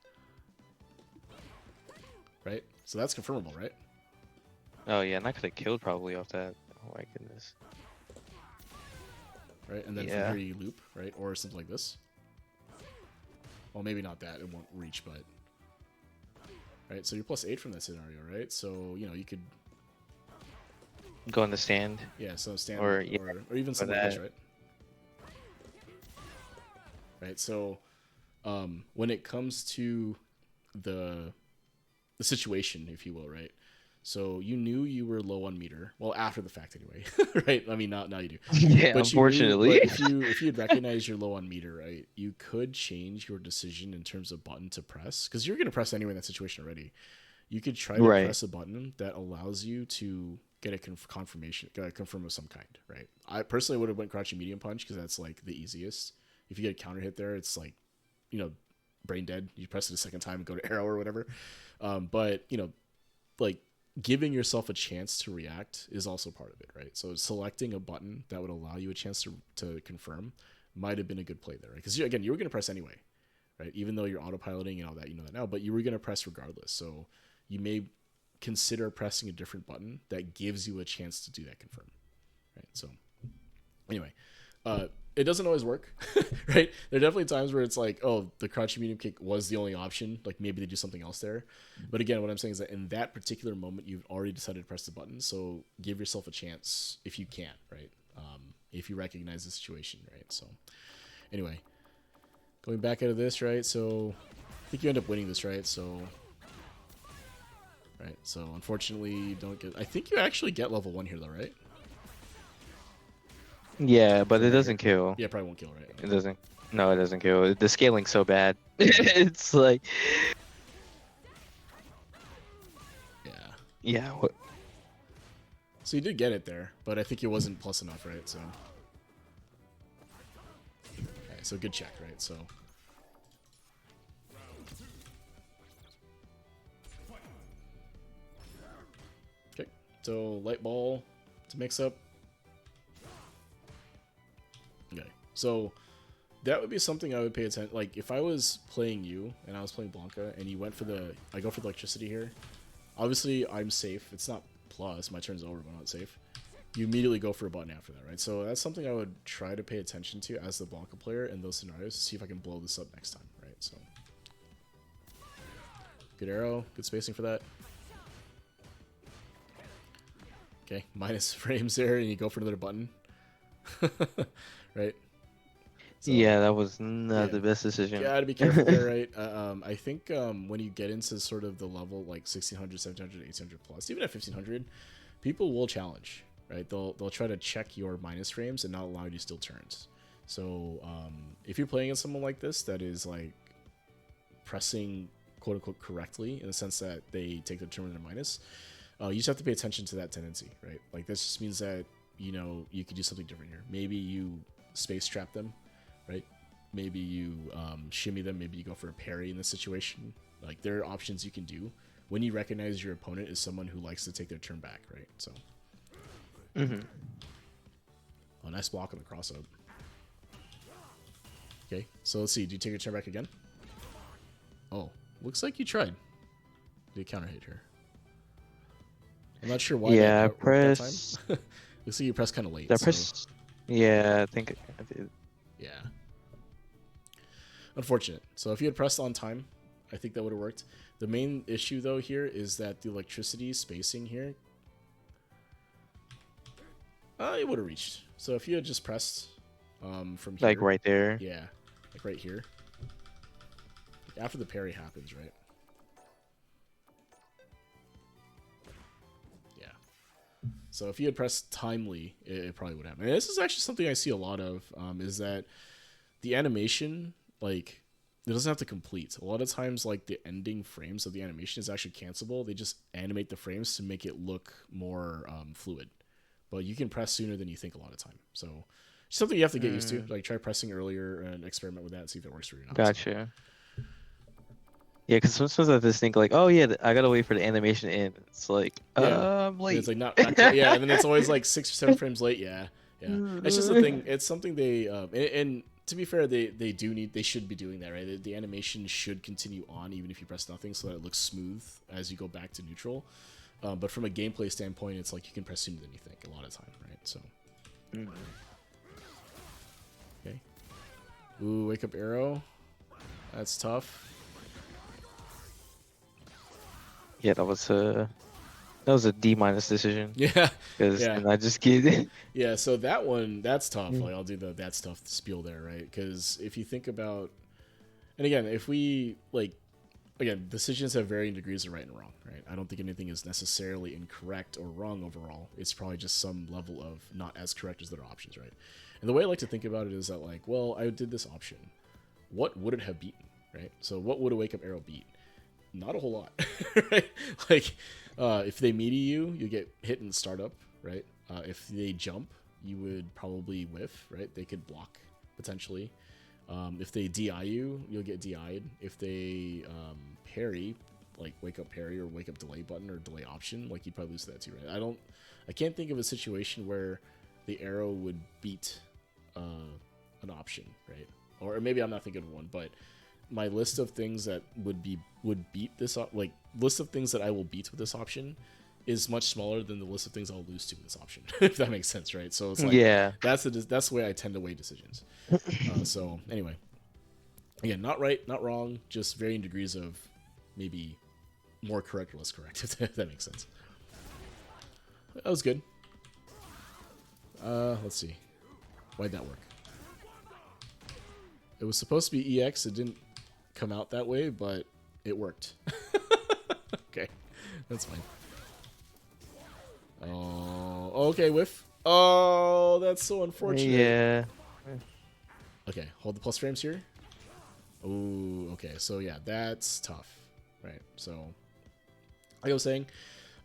right? So that's confirmable, right? Oh yeah, and I could have killed probably off that. Oh my goodness. Right, and then from here you loop, right, or something like this. Well, maybe not that; it won't reach, but right. So you're +8 from that scenario, right? So you know you could go on the stand. Yeah, so stand or even something like this, right? Right. So when it comes to the situation, if you will, right? So you knew you were low on meter. Well, after the fact, anyway, right? I mean, now you do. Yeah, but unfortunately. But if you had recognized you're low on meter, right, you could change your decision in terms of button to press because you're going to press anyway in that situation already. You could try to press a button that allows you to get a confirmation, confirm of some kind, right? I personally would have went crouching medium punch because that's like the easiest. If you get a counter hit there, it's like, you know, brain dead. You press it a second time and go to arrow or whatever. But you know, like, giving yourself a chance to react is also part of it, right? So selecting a button that would allow you a chance to confirm might have been a good play there, right? Because again, you were going to press anyway, right? Even though you're autopiloting and all that, you know that now, but you were going to press regardless. So you may consider pressing a different button that gives you a chance to do that confirm, right? So anyway, it doesn't always work, right? There are definitely times where it's like, oh, the crouching medium kick was the only option. Like maybe they do something else there. But again, what I'm saying is that in that particular moment, you've already decided to press the button. So give yourself a chance if you can, right? If you recognize the situation, right? So anyway, going back out of this, right? So I think you end up winning this, right? So, right. So unfortunately, you don't get. I think you actually get level 1 here, though, right? Yeah, but From it right doesn't here. kill. Yeah, probably won't kill, right? It doesn't. No, it doesn't kill. The scaling's so bad. It's like, Yeah. yeah. What? So you did get it there, but I think it wasn't plus enough, right? So, okay, so good check, right? So, okay, so light ball to mix up. Okay, so that would be something I would pay attention. Like if I was playing you and I was playing Blanca and you went for I go for the electricity here. Obviously, I'm safe. It's not plus. My turn's over, but I'm not safe. You immediately go for a button after that, right? So that's something I would try to pay attention to as the Blanca player in those scenarios to see if I can blow this up next time, right? So good arrow, good spacing for that. Okay, minus frames there, and you go for another button, right? So, Yeah, that was not the best decision. gotta be careful there, right? I think when you get into sort of the level like 1600, 1700, 1800 plus, even at 1500, people will challenge, right? They'll try to check your minus frames and not allow you to steal turns. So if you're playing against someone like this that is like pressing quote unquote correctly in the sense that they take the turn with a minus, you just have to pay attention to that tendency, right? Like this just means that you could do something different here. Maybe you space trap them, right? Maybe you shimmy them. Maybe you go for a parry in this situation. Like there are options you can do when you recognize your opponent is someone who likes to take their turn back, right? So, oh, nice block on the cross up. Okay, so let's see. Do you take your turn back again? Oh, looks like you tried. Did you counter hit here? I'm not sure why. Yeah, that press. That time. Looks like you pressed kind of late. Did I press? Yeah, I think I did. Yeah. Unfortunate. So if you had pressed on time, I think that would have worked. The main issue though here is that the electricity spacing here, it would have reached. So if you had just pressed from here, Like right there. yeah, like right here, after the parry happens, right? Yeah. So if you had pressed timely, it probably would happen. And this is actually something I see a lot of, is that the animation, like, it doesn't have to complete. A lot of times, like, the ending frames of the animation is actually cancelable. They just animate the frames to make it look more fluid. But you can press sooner than you think a lot of time. So, it's something you have to get used to. Like, try pressing earlier and experiment with that and see if it works for you or not. Gotcha. Yeah, because sometimes I just think like, oh yeah, I gotta wait for the animation to end. It's like, Yeah. I'm late. It's like not yeah, and then it's always like 6 or 7 frames late. Yeah, yeah. It's just a thing. It's something they and to be fair, they should be doing that, right? The animation should continue on even if you press nothing, so that it looks smooth as you go back to neutral. But from a gameplay standpoint, it's like you can press sooner than you think a lot of time, right? So. Okay. Ooh, wake up arrow. That's tough. Yeah, that was a D- decision. Yeah. Because Yeah. and I just get Yeah, so that's tough. Like I'll do that stuff spiel there, right? Because if you think about, and again, if we again, decisions have varying degrees of right and wrong, right? I don't think anything is necessarily incorrect or wrong overall. It's probably just some level of not as correct as their options, right? And the way I like to think about it is that like, well, I did this option. What would it have beaten, right? So what would a wake up arrow beat? Not a whole lot, right? Like, if they meaty you, you get hit in startup, right? If they jump, you would probably whiff, right? They could block potentially. If they DI you, you'll get DI'd. If they parry, like wake up parry or wake up delay button or delay option, like you'd probably lose that too, right? I can't think of a situation where the arrow would beat an option, right? Or maybe I'm not thinking of one, but my list of things that would beat this like list of things that I will beat with this option is much smaller than the list of things I'll lose to with this option. If that makes sense, right? So it's like that's the way I tend to weigh decisions. So anyway, again, not right, not wrong, just varying degrees of maybe more correct or less correct. If that makes sense. That was good. Let's see. Why'd that work? It was supposed to be EX. It didn't come out that way, but it worked. Okay, that's fine. Oh, okay, whiff. Oh, that's so unfortunate. Yeah. Okay, hold the plus frames here. Oh, okay. So yeah, that's tough, right? So, like I was saying,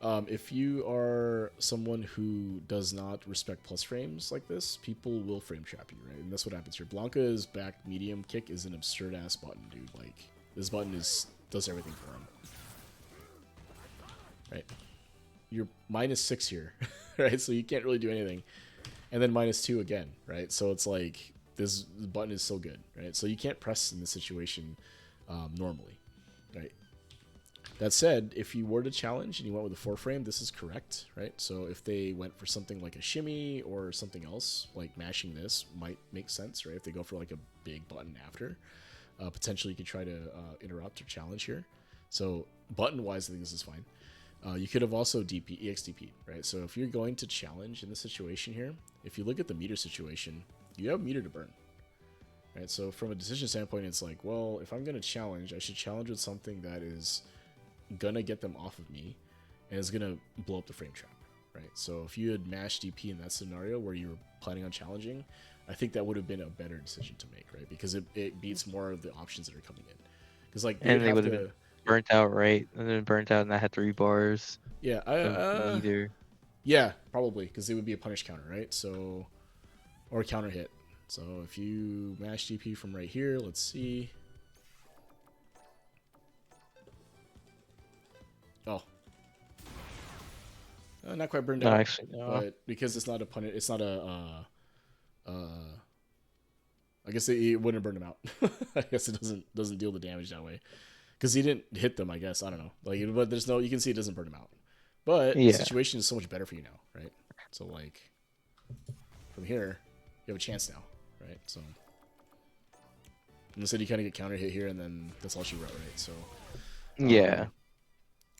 if you are someone who does not respect plus frames like this, people will frame trap you, right? And that's what happens here. Blanca's back medium kick is an absurd ass button, dude. Like this button does everything for him, right? You're -6 here, right? So you can't really do anything, and then -2 again, right? So it's like this button is so good, right? So you can't press in this situation normally, right? That said, if you were to challenge and you went with a 4-frame, this is correct, right? So if they went for something like a shimmy or something else, like mashing this might make sense, right? If they go for like a big button after, potentially you could try to interrupt or challenge here. So button-wise, I think this is fine. You could have also EXDP'd, right? So if you're going to challenge in this situation here, if you look at the meter situation, you have meter to burn, right? So from a decision standpoint, it's like, well, if I'm going to challenge, I should challenge with something that is gonna get them off of me and is gonna blow up the frame trap, right? So if you had mashed DP in that scenario where you were planning on challenging, I think that would have been a better decision to make, right? Because it beats more of the options that are coming in. Because like they would have been burnt out, right? And then burnt out, and I had 3 bars. Yeah, either. Yeah, probably because it would be a punish counter, right? So or counter hit. So if you mash DP from right here, let's see. Oh, not quite burned out, Actually, no. but because it's not a punish, it's not a. I guess it wouldn't burn him out. I guess it doesn't deal the damage that way because he didn't hit them. I guess I don't know. Like, but there's no, you can see it doesn't burn him out. But the situation is so much better for you now, right? So like from here, you have a chance now, right? So instead you kind of get counter hit here, and then that's all she wrote, right? So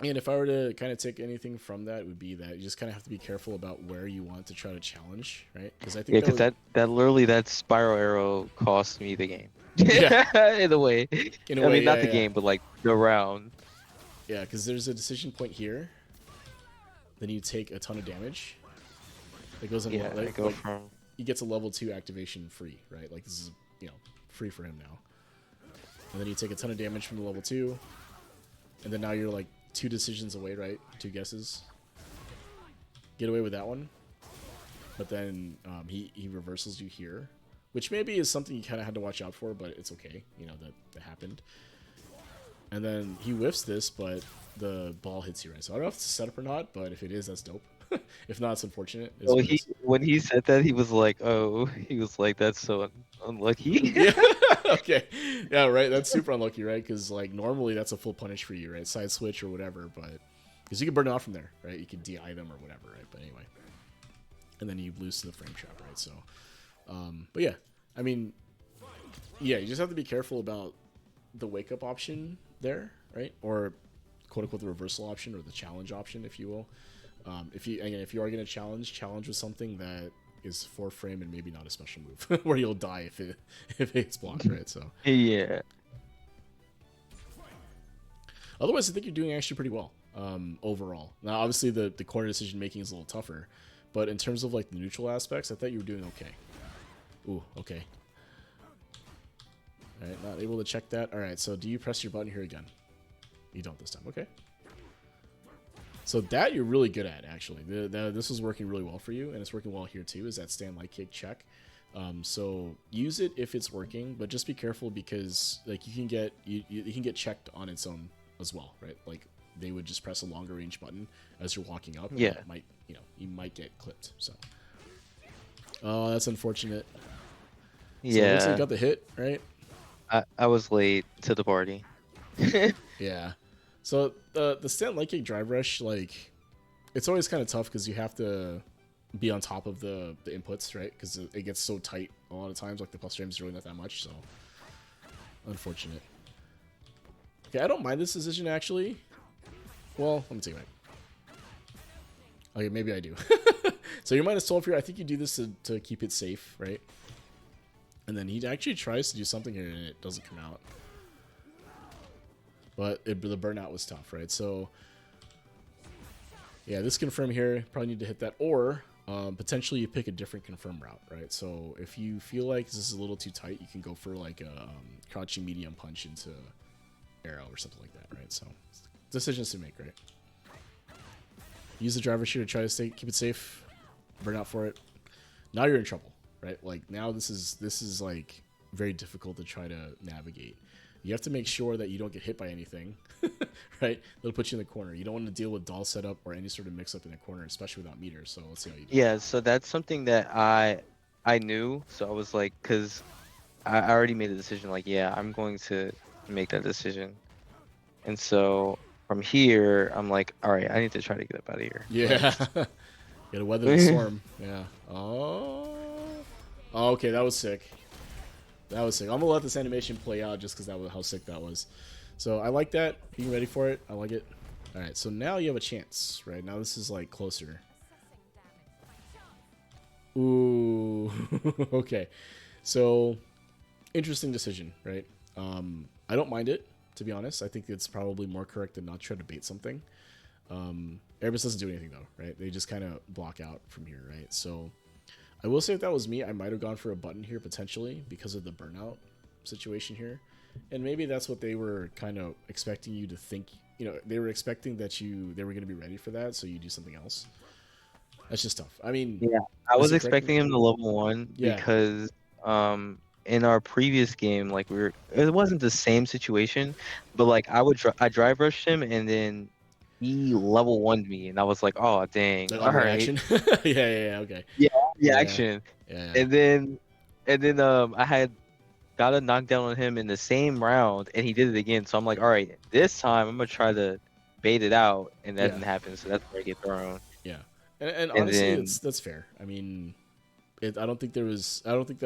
and if I were to kind of take anything from that, it would be that you just kind of have to be careful about where you want to try to challenge, right? Because I think that literally that spiral arrow cost me the game. Yeah. In a way. I mean, not the game, but like the round. Yeah, because there's a decision point here. Then you take a ton of damage. It goes in he gets a level 2 activation free, right? Like this is free for him now. And then you take a ton of damage from the level 2, and then now you're like 2 decisions away, right? 2 guesses. Get away with that one. But then he reversals you here, which maybe is something you kind of had to watch out for, but it's okay. That happened. And then he whiffs this, but the ball hits you, right? So I don't know if it's a setup or not, but if it is, that's dope. If not, it's unfortunate. When he said that, he was like, that's so unlucky. Yeah. Okay. Yeah, right. That's super unlucky, right? Because like normally that's a full punish for you, right? Side switch or whatever, but because you can burn it off from there, right? You can DI them or whatever, right? But anyway, and then you lose to the frame trap, right? So, but yeah, I mean, yeah, you just have to be careful about the wake up option there, right? Or quote unquote the reversal option or the challenge option, if you will. If you are going to challenge with something that is 4-frame and maybe not a special move where you'll die if it's blocked, right? So yeah. Otherwise, I think you're doing actually pretty well overall. Now, obviously, the corner decision making is a little tougher, but in terms of like the neutral aspects, I thought you were doing okay. Ooh, okay. All right, not able to check that. All right, so do you press your button here again? You don't this time. Okay. So that you're really good at, actually. This is working really well for you, and it's working well here too, is that stand light kick check. So use it if it's working, but just be careful because like you can get checked on its own as well, right? Like they would just press a longer range button as you're walking up. Yeah. And might, you might get clipped. So oh, that's unfortunate. So it looks like you got the hit, right? I was late to the party. Yeah. So the stand light kick drive rush, like, it's always kind of tough because you have to be on top of the inputs, right? Because it gets so tight a lot of times. Like the plus frame is really not that much, so unfortunate. Okay, I don't mind this decision actually. Well, let me take it back. Okay, maybe I do. So you're -12 here. I think you do this to keep it safe, right? And then he actually tries to do something here, and it doesn't come out. But the burnout was tough, right? So yeah, this confirm here, probably need to hit that. Or potentially you pick a different confirm route, right? So if you feel like this is a little too tight, you can go for like a crouching medium punch into arrow or something like that, right? So decisions to make, right? Use the driver shear to try to keep it safe. Burn out for it. Now you're in trouble, right? Like now this is like very difficult to try to navigate. You have to make sure that you don't get hit by anything, right? That'll put you in the corner. You don't want to deal with doll setup or any sort of mix up in the corner, especially without meters. So let's see how you do. Yeah, so that's something that I knew. So I was like, because I already made a decision. Like, yeah, I'm going to make that decision. And so from here, I'm like, all right, I need to try to get up out of here. Yeah. Gotta weather the storm. Yeah. Oh. Okay, that was sick. That was sick. I'm gonna let this animation play out just because that was how sick that was. So I like that. Being ready for it. I like it. All right. So now you have a chance. Right now this is like closer. Ooh. Okay. So interesting decision, right? I don't mind it, to be honest. I think it's probably more correct to not try to bait something. Airbus doesn't do anything though, right? They just kind of block out from here, right? So I will say if that was me, I might have gone for a button here potentially because of the burnout situation here. And maybe that's what they were kind of expecting you to think. You know, they were expecting that they were going to be ready for that, so you do something else. That's just tough. I mean, Yeah, I was expecting him to level 1 because in our previous game, like it wasn't the same situation, but like I drive rushed him and then he level 1'd me, and I was like, oh dang, like all on right, reaction. Yeah, okay. yeah, Yeah, reaction, yeah. and then I had got a knockdown on him in the same round, and he did it again. So I'm like, all right, this time I'm gonna try to bait it out, and that didn't happen. So that's where I get thrown. Yeah, and And honestly, then that's fair. I mean, I don't think that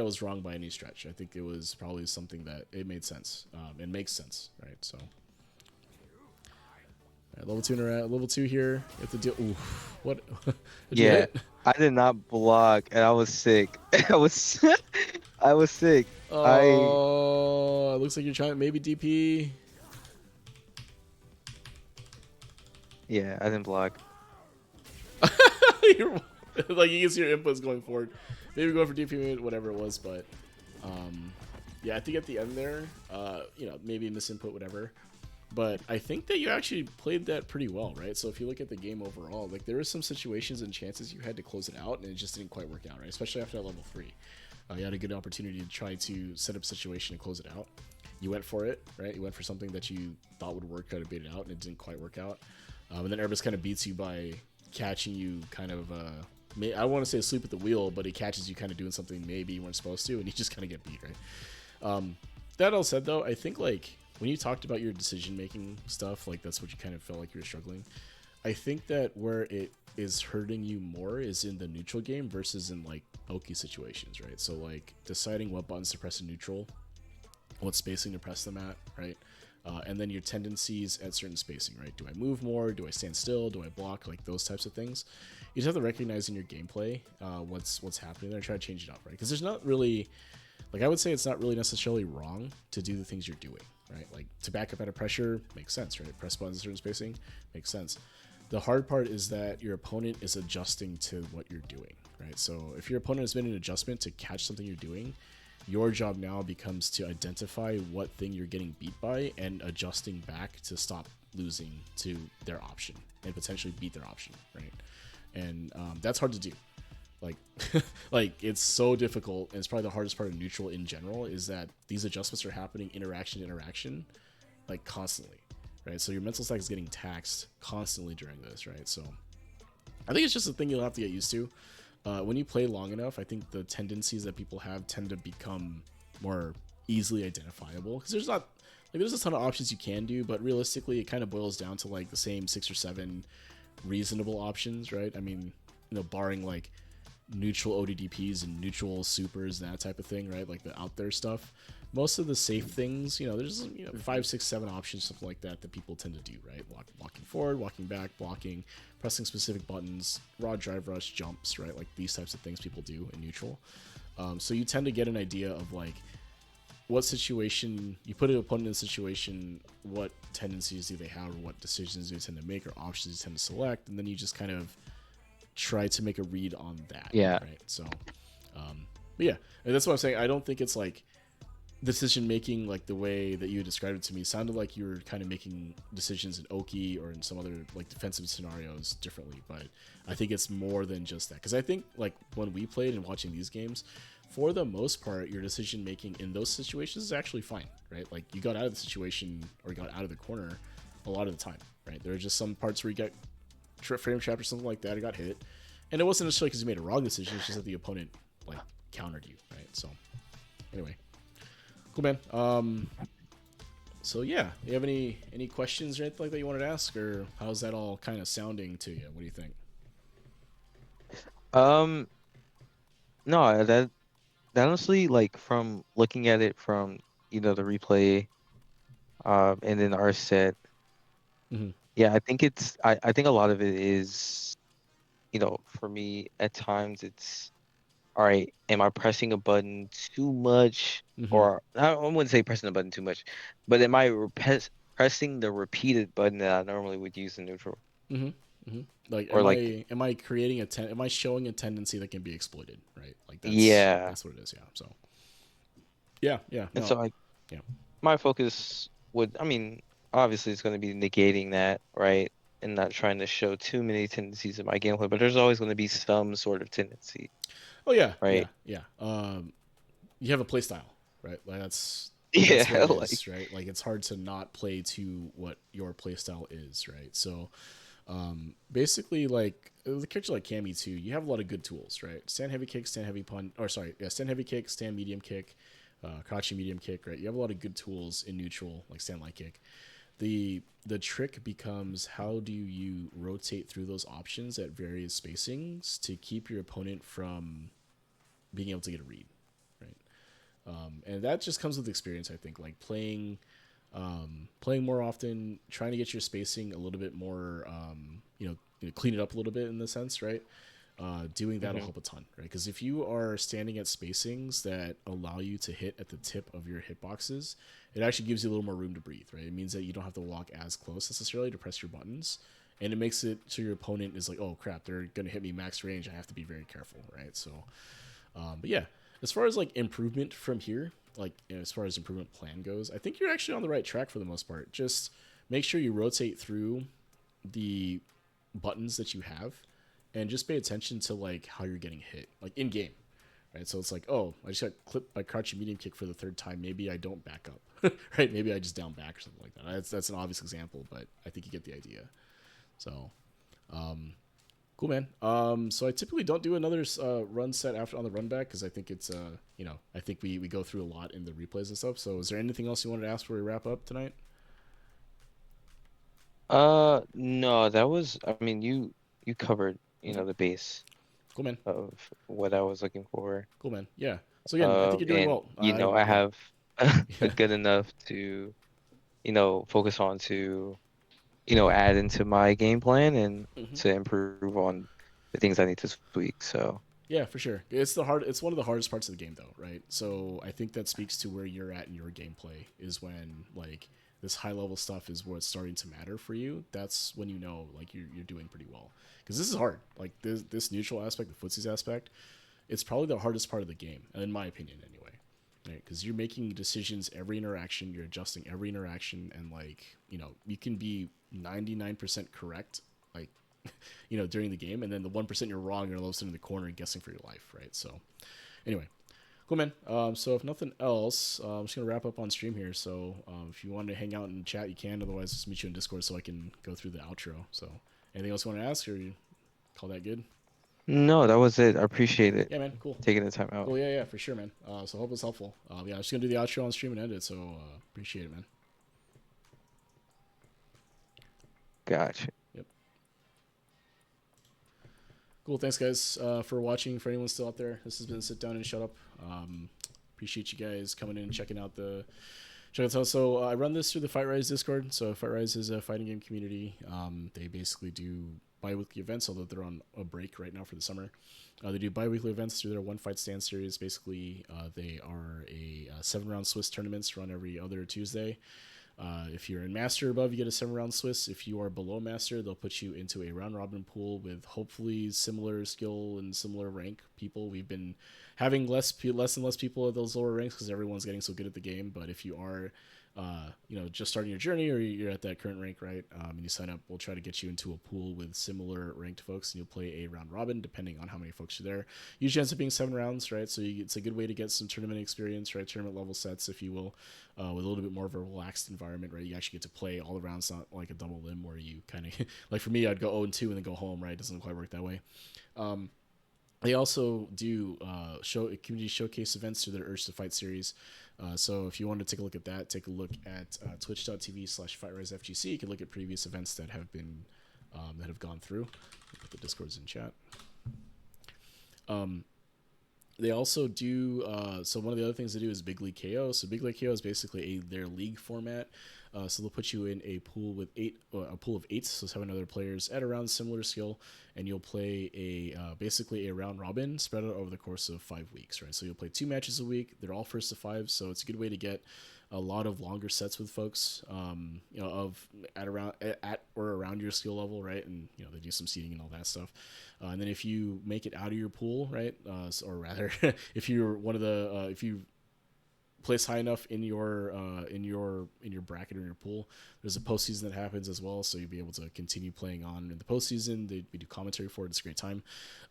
was wrong by any stretch. I think it was probably something that it made sense. It makes sense, right? So, right, level 2 here. You have to deal. Ooh, what? yeah, I did not block, and I was sick. I was I was sick. Oh, it looks like you're trying maybe DP. Yeah, I didn't block. Like you can see your inputs going forward. Maybe going for DP, whatever it was, but yeah, I think at the end there, maybe misinput, whatever. But I think that you actually played that pretty well, right? So if you look at the game overall, like there were some situations and chances you had to close it out, and it just didn't quite work out, right? Especially after that level 3. You had a good opportunity to try to set up a situation and close it out. You went for it, right? You went for something that you thought would work, try to bait it out, and it didn't quite work out. And then Airbus kind of beats you by catching you kind of, I want to say asleep at the wheel, but it catches you kind of doing something maybe you weren't supposed to, and you just kind of get beat, right? That all said, though, I think, like, when you talked about your decision-making stuff, like, that's what you kind of felt like you were struggling. I think that where it is hurting you more is in the neutral game versus in, like, bulky situations, right? So, like, deciding what buttons to press in neutral, what spacing to press them at, right? And then your tendencies at certain spacing, right? Do I move more? Do I stand still? Do I block? Like, those types of things. You just have to recognize in your gameplay what's happening there and try to change it up, right? Because there's not really... Like, I would say it's not really necessarily wrong to do the things you're doing, right? Like, to back up out of pressure makes sense, right? Press buttons, certain spacing makes sense. The hard part is that your opponent is adjusting to what you're doing, right? So if your opponent has made an adjustment to catch something you're doing, your job now becomes to identify what thing you're getting beat by and adjusting back to stop losing to their option and potentially beat their option, right? And that's hard to do. Like, like it's so difficult, and it's probably the hardest part of neutral in general, is that these adjustments are happening interaction to interaction, like constantly, right? So your mental stack is getting taxed constantly during this, right? So I think it's just a thing you'll have to get used to. When you play long enough, I think the tendencies that people have tend to become more easily identifiable, because there's a ton of options you can do, but realistically it kind of boils down to like the same 6 or 7 reasonable options, right? I mean, barring like neutral ODDPs and neutral supers and that type of thing, right? Like the out there stuff. Most of the safe things, there's 5, 6, 7 options, stuff like that people tend to do, right? Walking forward, walking back, blocking, pressing specific buttons, raw drive rush, jumps, right? Like these types of things people do in neutral. So you tend to get an idea of like what situation you put an opponent in a situation, what tendencies do they have, or what decisions do they tend to make, or options they tend to select, and then you just kind of try to make a read on that. Yeah. Right. So, but yeah, and that's what I'm saying. I don't think it's like decision making like the way that you described it to me. It sounded like you were kind of making decisions in Oki or in some other like defensive scenarios differently, but I think it's more than just that, because I think like when we played and watching these games, for the most part your decision making in those situations is actually fine, right? Like you got out of the situation or got out of the corner a lot of the time, right? There are just some parts where you got frame trap or something like that, it got hit, and it wasn't necessarily because you made a wrong decision, it's just that the opponent like countered you, right? So anyway, cool, man. So yeah, you have any questions or anything like that you wanted to ask, or how's that all kind of sounding to you? What do you think? Um, no, that honestly, like from looking at it from the replay, and then our set, Mm-hmm. yeah, I think I think a lot of it is, for me at times it's all right. Am I pressing a button too much, Mm-hmm. or I wouldn't say pressing a button too much, but am I pressing the repeated button that I normally would use in neutral, Mm-hmm. Mm-hmm. Like, or am like I creating am I showing a tendency that can be exploited, right? Like yeah, that's what it is. Yeah. So yeah, yeah, and no, so like yeah. my focus would, I mean, obviously it's going to be negating that, right? And not trying to show too many tendencies in my gameplay, but there's always going to be some sort of tendency, Oh yeah, yeah, right? yeah. You have a play style, right? Like that's what Yeah, it like is, right? Like it's hard to not play to what your play style is, right? So basically, like the character like Cammy too, you have a lot of good tools, right? Stand heavy kick, stand heavy punch, or sorry, yeah, stand heavy kick, stand medium kick, crouching medium kick, right? You have a lot of good tools in neutral, like stand light kick. The trick becomes how do you rotate through those options at various spacings to keep your opponent from being able to get a read, right? And that just comes with experience, I think. Like playing more often, trying to get your spacing a little bit more, clean it up a little bit in the sense, right? Doing that'll mhm. help a ton, right? Because if you are standing at spacings that allow you to hit at the tip of your hitboxes, it actually gives you a little more room to breathe, right? It means that you don't have to walk as close necessarily to press your buttons, and it makes it so your opponent is like, oh crap, they're gonna hit me max range. I have to be very careful, right? So, but yeah, as far as like improvement from here, like as far as improvement plan goes, I think you're actually on the right track for the most part. Just make sure you rotate through the buttons that you have, and just pay attention to like how you're getting hit, like in game, right? So it's like, oh, I just got clipped by crouching medium kick for the 3rd time. Maybe I don't back up, right? Maybe I just down back or something like that. That's an obvious example, but I think you get the idea. So, cool, man. So I typically don't do another run set after on the run back, because I think it's I think we go through a lot in the replays and stuff. So is there anything else you wanted to ask before we wrap up tonight? No, that was, I mean, you covered, Okay, the base cool, man. of what I was looking for. Cool, man. Yeah. So again, I think you're doing And well. I Yeah. have a good enough to, focus on to, add into my game plan and Hmm. to improve on the things I need to tweak. So, Yeah, for sure. It's one of the hardest parts of the game, though, right? So I think that speaks to where you're at in your gameplay. Is when like this high level stuff is what's starting to matter for you. That's when you know like you're doing pretty well. Because this is hard. Like this neutral aspect, the footsies aspect, it's probably the hardest part of the game, in my opinion, anyway. Right? Because you're making decisions every interaction, you're adjusting every interaction, and like you can be 99% correct, like during the game, and then the 1% you're wrong, you're all of a sudden in the corner and guessing for your life, right? So anyway, cool, man. So if nothing else, I'm just gonna wrap up on stream here. So if you want to hang out and chat, you can. Otherwise, just meet you in Discord so I can go through the outro. So anything else you want to ask, or you call that good? No, that was it. I appreciate it. Yeah, man. Cool. Taking the time out. Cool. Yeah, for sure, man. So hope it's helpful. Yeah, I'm just gonna do the outro on stream and end it. So appreciate it, man. Gotcha. Yep. Cool. Thanks, guys, for watching. For anyone still out there, this has been Sit Down and Shut Up. Appreciate you guys coming in and checking out the. So I run this through the Fight Rise Discord. So Fight Rise is a fighting game community. They basically do bi-weekly events, although they're on a break right now for the summer. They do bi-weekly events through their One Fight Stand series. Basically, they are a 7-round Swiss tournaments run every other Tuesday. If you're in Master or above, you get a 7-round Swiss. If you are below Master, they'll put you into a round-robin pool with hopefully similar skill and similar rank people. We've been having less and less people at those lower ranks because everyone's getting so good at the game. But if you are just starting your journey or you're at that current rank, right, and you sign up, we'll try to get you into a pool with similar ranked folks, and you'll play a round robin depending on how many folks are there. Usually ends up being 7 rounds, right? So it's a good way to get some tournament experience, right? Tournament level sets, if you will, with a little bit more of a relaxed environment, right? You actually get to play all the rounds, not like a double limb where you kind of like for me, I'd go 0-2 and then go home, right? It doesn't quite work that way. They also do community showcase events through their Urge to Fight series. So if you want to take a look at that, take a look at twitch.tv/FightRiseFGC. You can look at previous events that have been that have gone through. Put the Discords in chat. They also do so one of the other things they do is Big League KO. So Big League KO is basically their league format. So they'll put you in a pool with a pool of 8, so 7 other players at around similar skill, and you'll play basically a round robin spread out over the course of 5 weeks, right? So you'll play 2 matches a week. They're all first to 5, so it's a good way to get a lot of longer sets with folks, at or around your skill level, right? And they do some seeding and all that stuff. And then if you make it out of your pool, right, or rather, if you're one of the if you place high enough in your bracket or in your pool, there's a postseason that happens as well, so you'll be able to continue playing on in the postseason. We do commentary for it. It's a great time.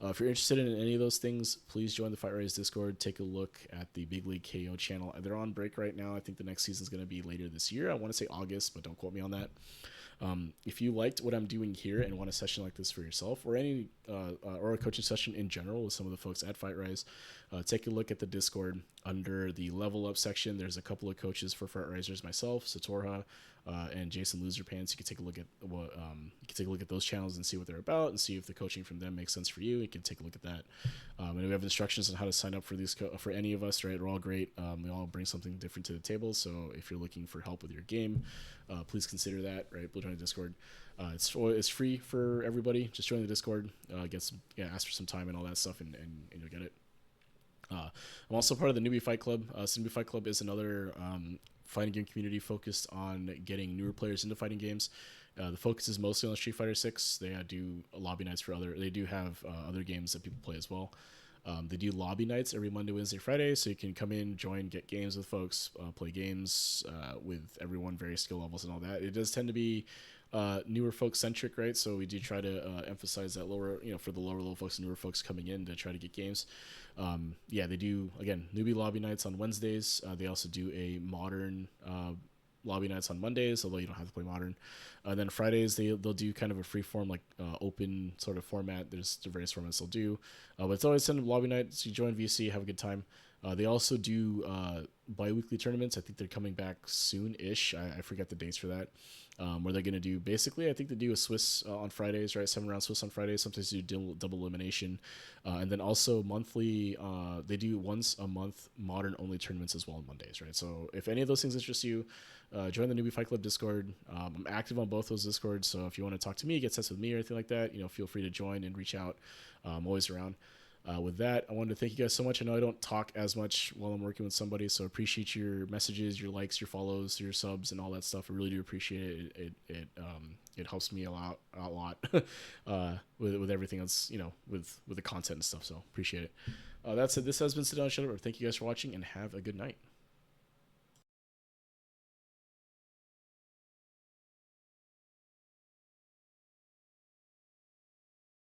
If you're interested in any of those things, please join the Fight Rise Discord. Take a look at the Big League KO channel. They're on break right now. I think the next season is going to be later this year. I want to say August, but don't quote me on that. If you liked what I'm doing here and want a session like this for yourself, or any or a coaching session in general with some of the folks at Fight Rise, take a look at the Discord. Under the level up section, there's a couple of coaches for Fight Risers, myself, Satorha, and Jason Loserpants. You can take a look at those channels and see what they're about, and see if the coaching from them makes sense for you. You can take a look at that. And we have instructions on how to sign up for these for any of us. Right, we're all great. We all bring something different to the table. So if you're looking for help with your game, please consider that. Right, we'll join the Discord. It's free for everybody. Just join the Discord. Ask for some time and all that stuff, and you'll get it. I'm also part of the Newbie Fight Club. Newbie Fight Club is another fighting game community focused on getting newer players into fighting games. The focus is mostly on Street Fighter 6. They do lobby nights for they do have other games that people play as well. They do lobby nights every Monday, Wednesday, Friday, so you can come in, join, get games with folks, play games with everyone, various skill levels and all that. It does tend to be newer folks centric, right? So we do try to emphasize that for the lower level folks, newer folks coming in to try to get games. They do, again, newbie lobby nights on Wednesdays. They also do a modern lobby nights on Mondays, although you don't have to play modern. And then Fridays they'll do kind of a free form, like open sort of format. There's the various formats they'll do, but it's always send lobby nights. You join VC, have a good time. They also do bi-weekly tournaments. I think they're coming back soon-ish. I forget the dates for that. Where they're going to do, basically, I think they do a Swiss on Fridays, right? 7-round Swiss on Fridays. Sometimes they do double elimination. And then also monthly, they do once a month modern-only tournaments as well on Mondays, right? So if any of those things interest you, join the Newbie Fight Club Discord. I'm active on both those Discords, so if you want to talk to me, get sets with me or anything like that, feel free to join and reach out. I'm always around. With that, I wanted to thank you guys so much. I know I don't talk as much while I'm working with somebody, so appreciate your messages, your likes, your follows, your subs, and all that stuff. I really do appreciate it. It helps me a lot with everything else, with the content and stuff. So appreciate it. That's it. This has been Sit Down and Shut Up. Thank you guys for watching, and have a good night.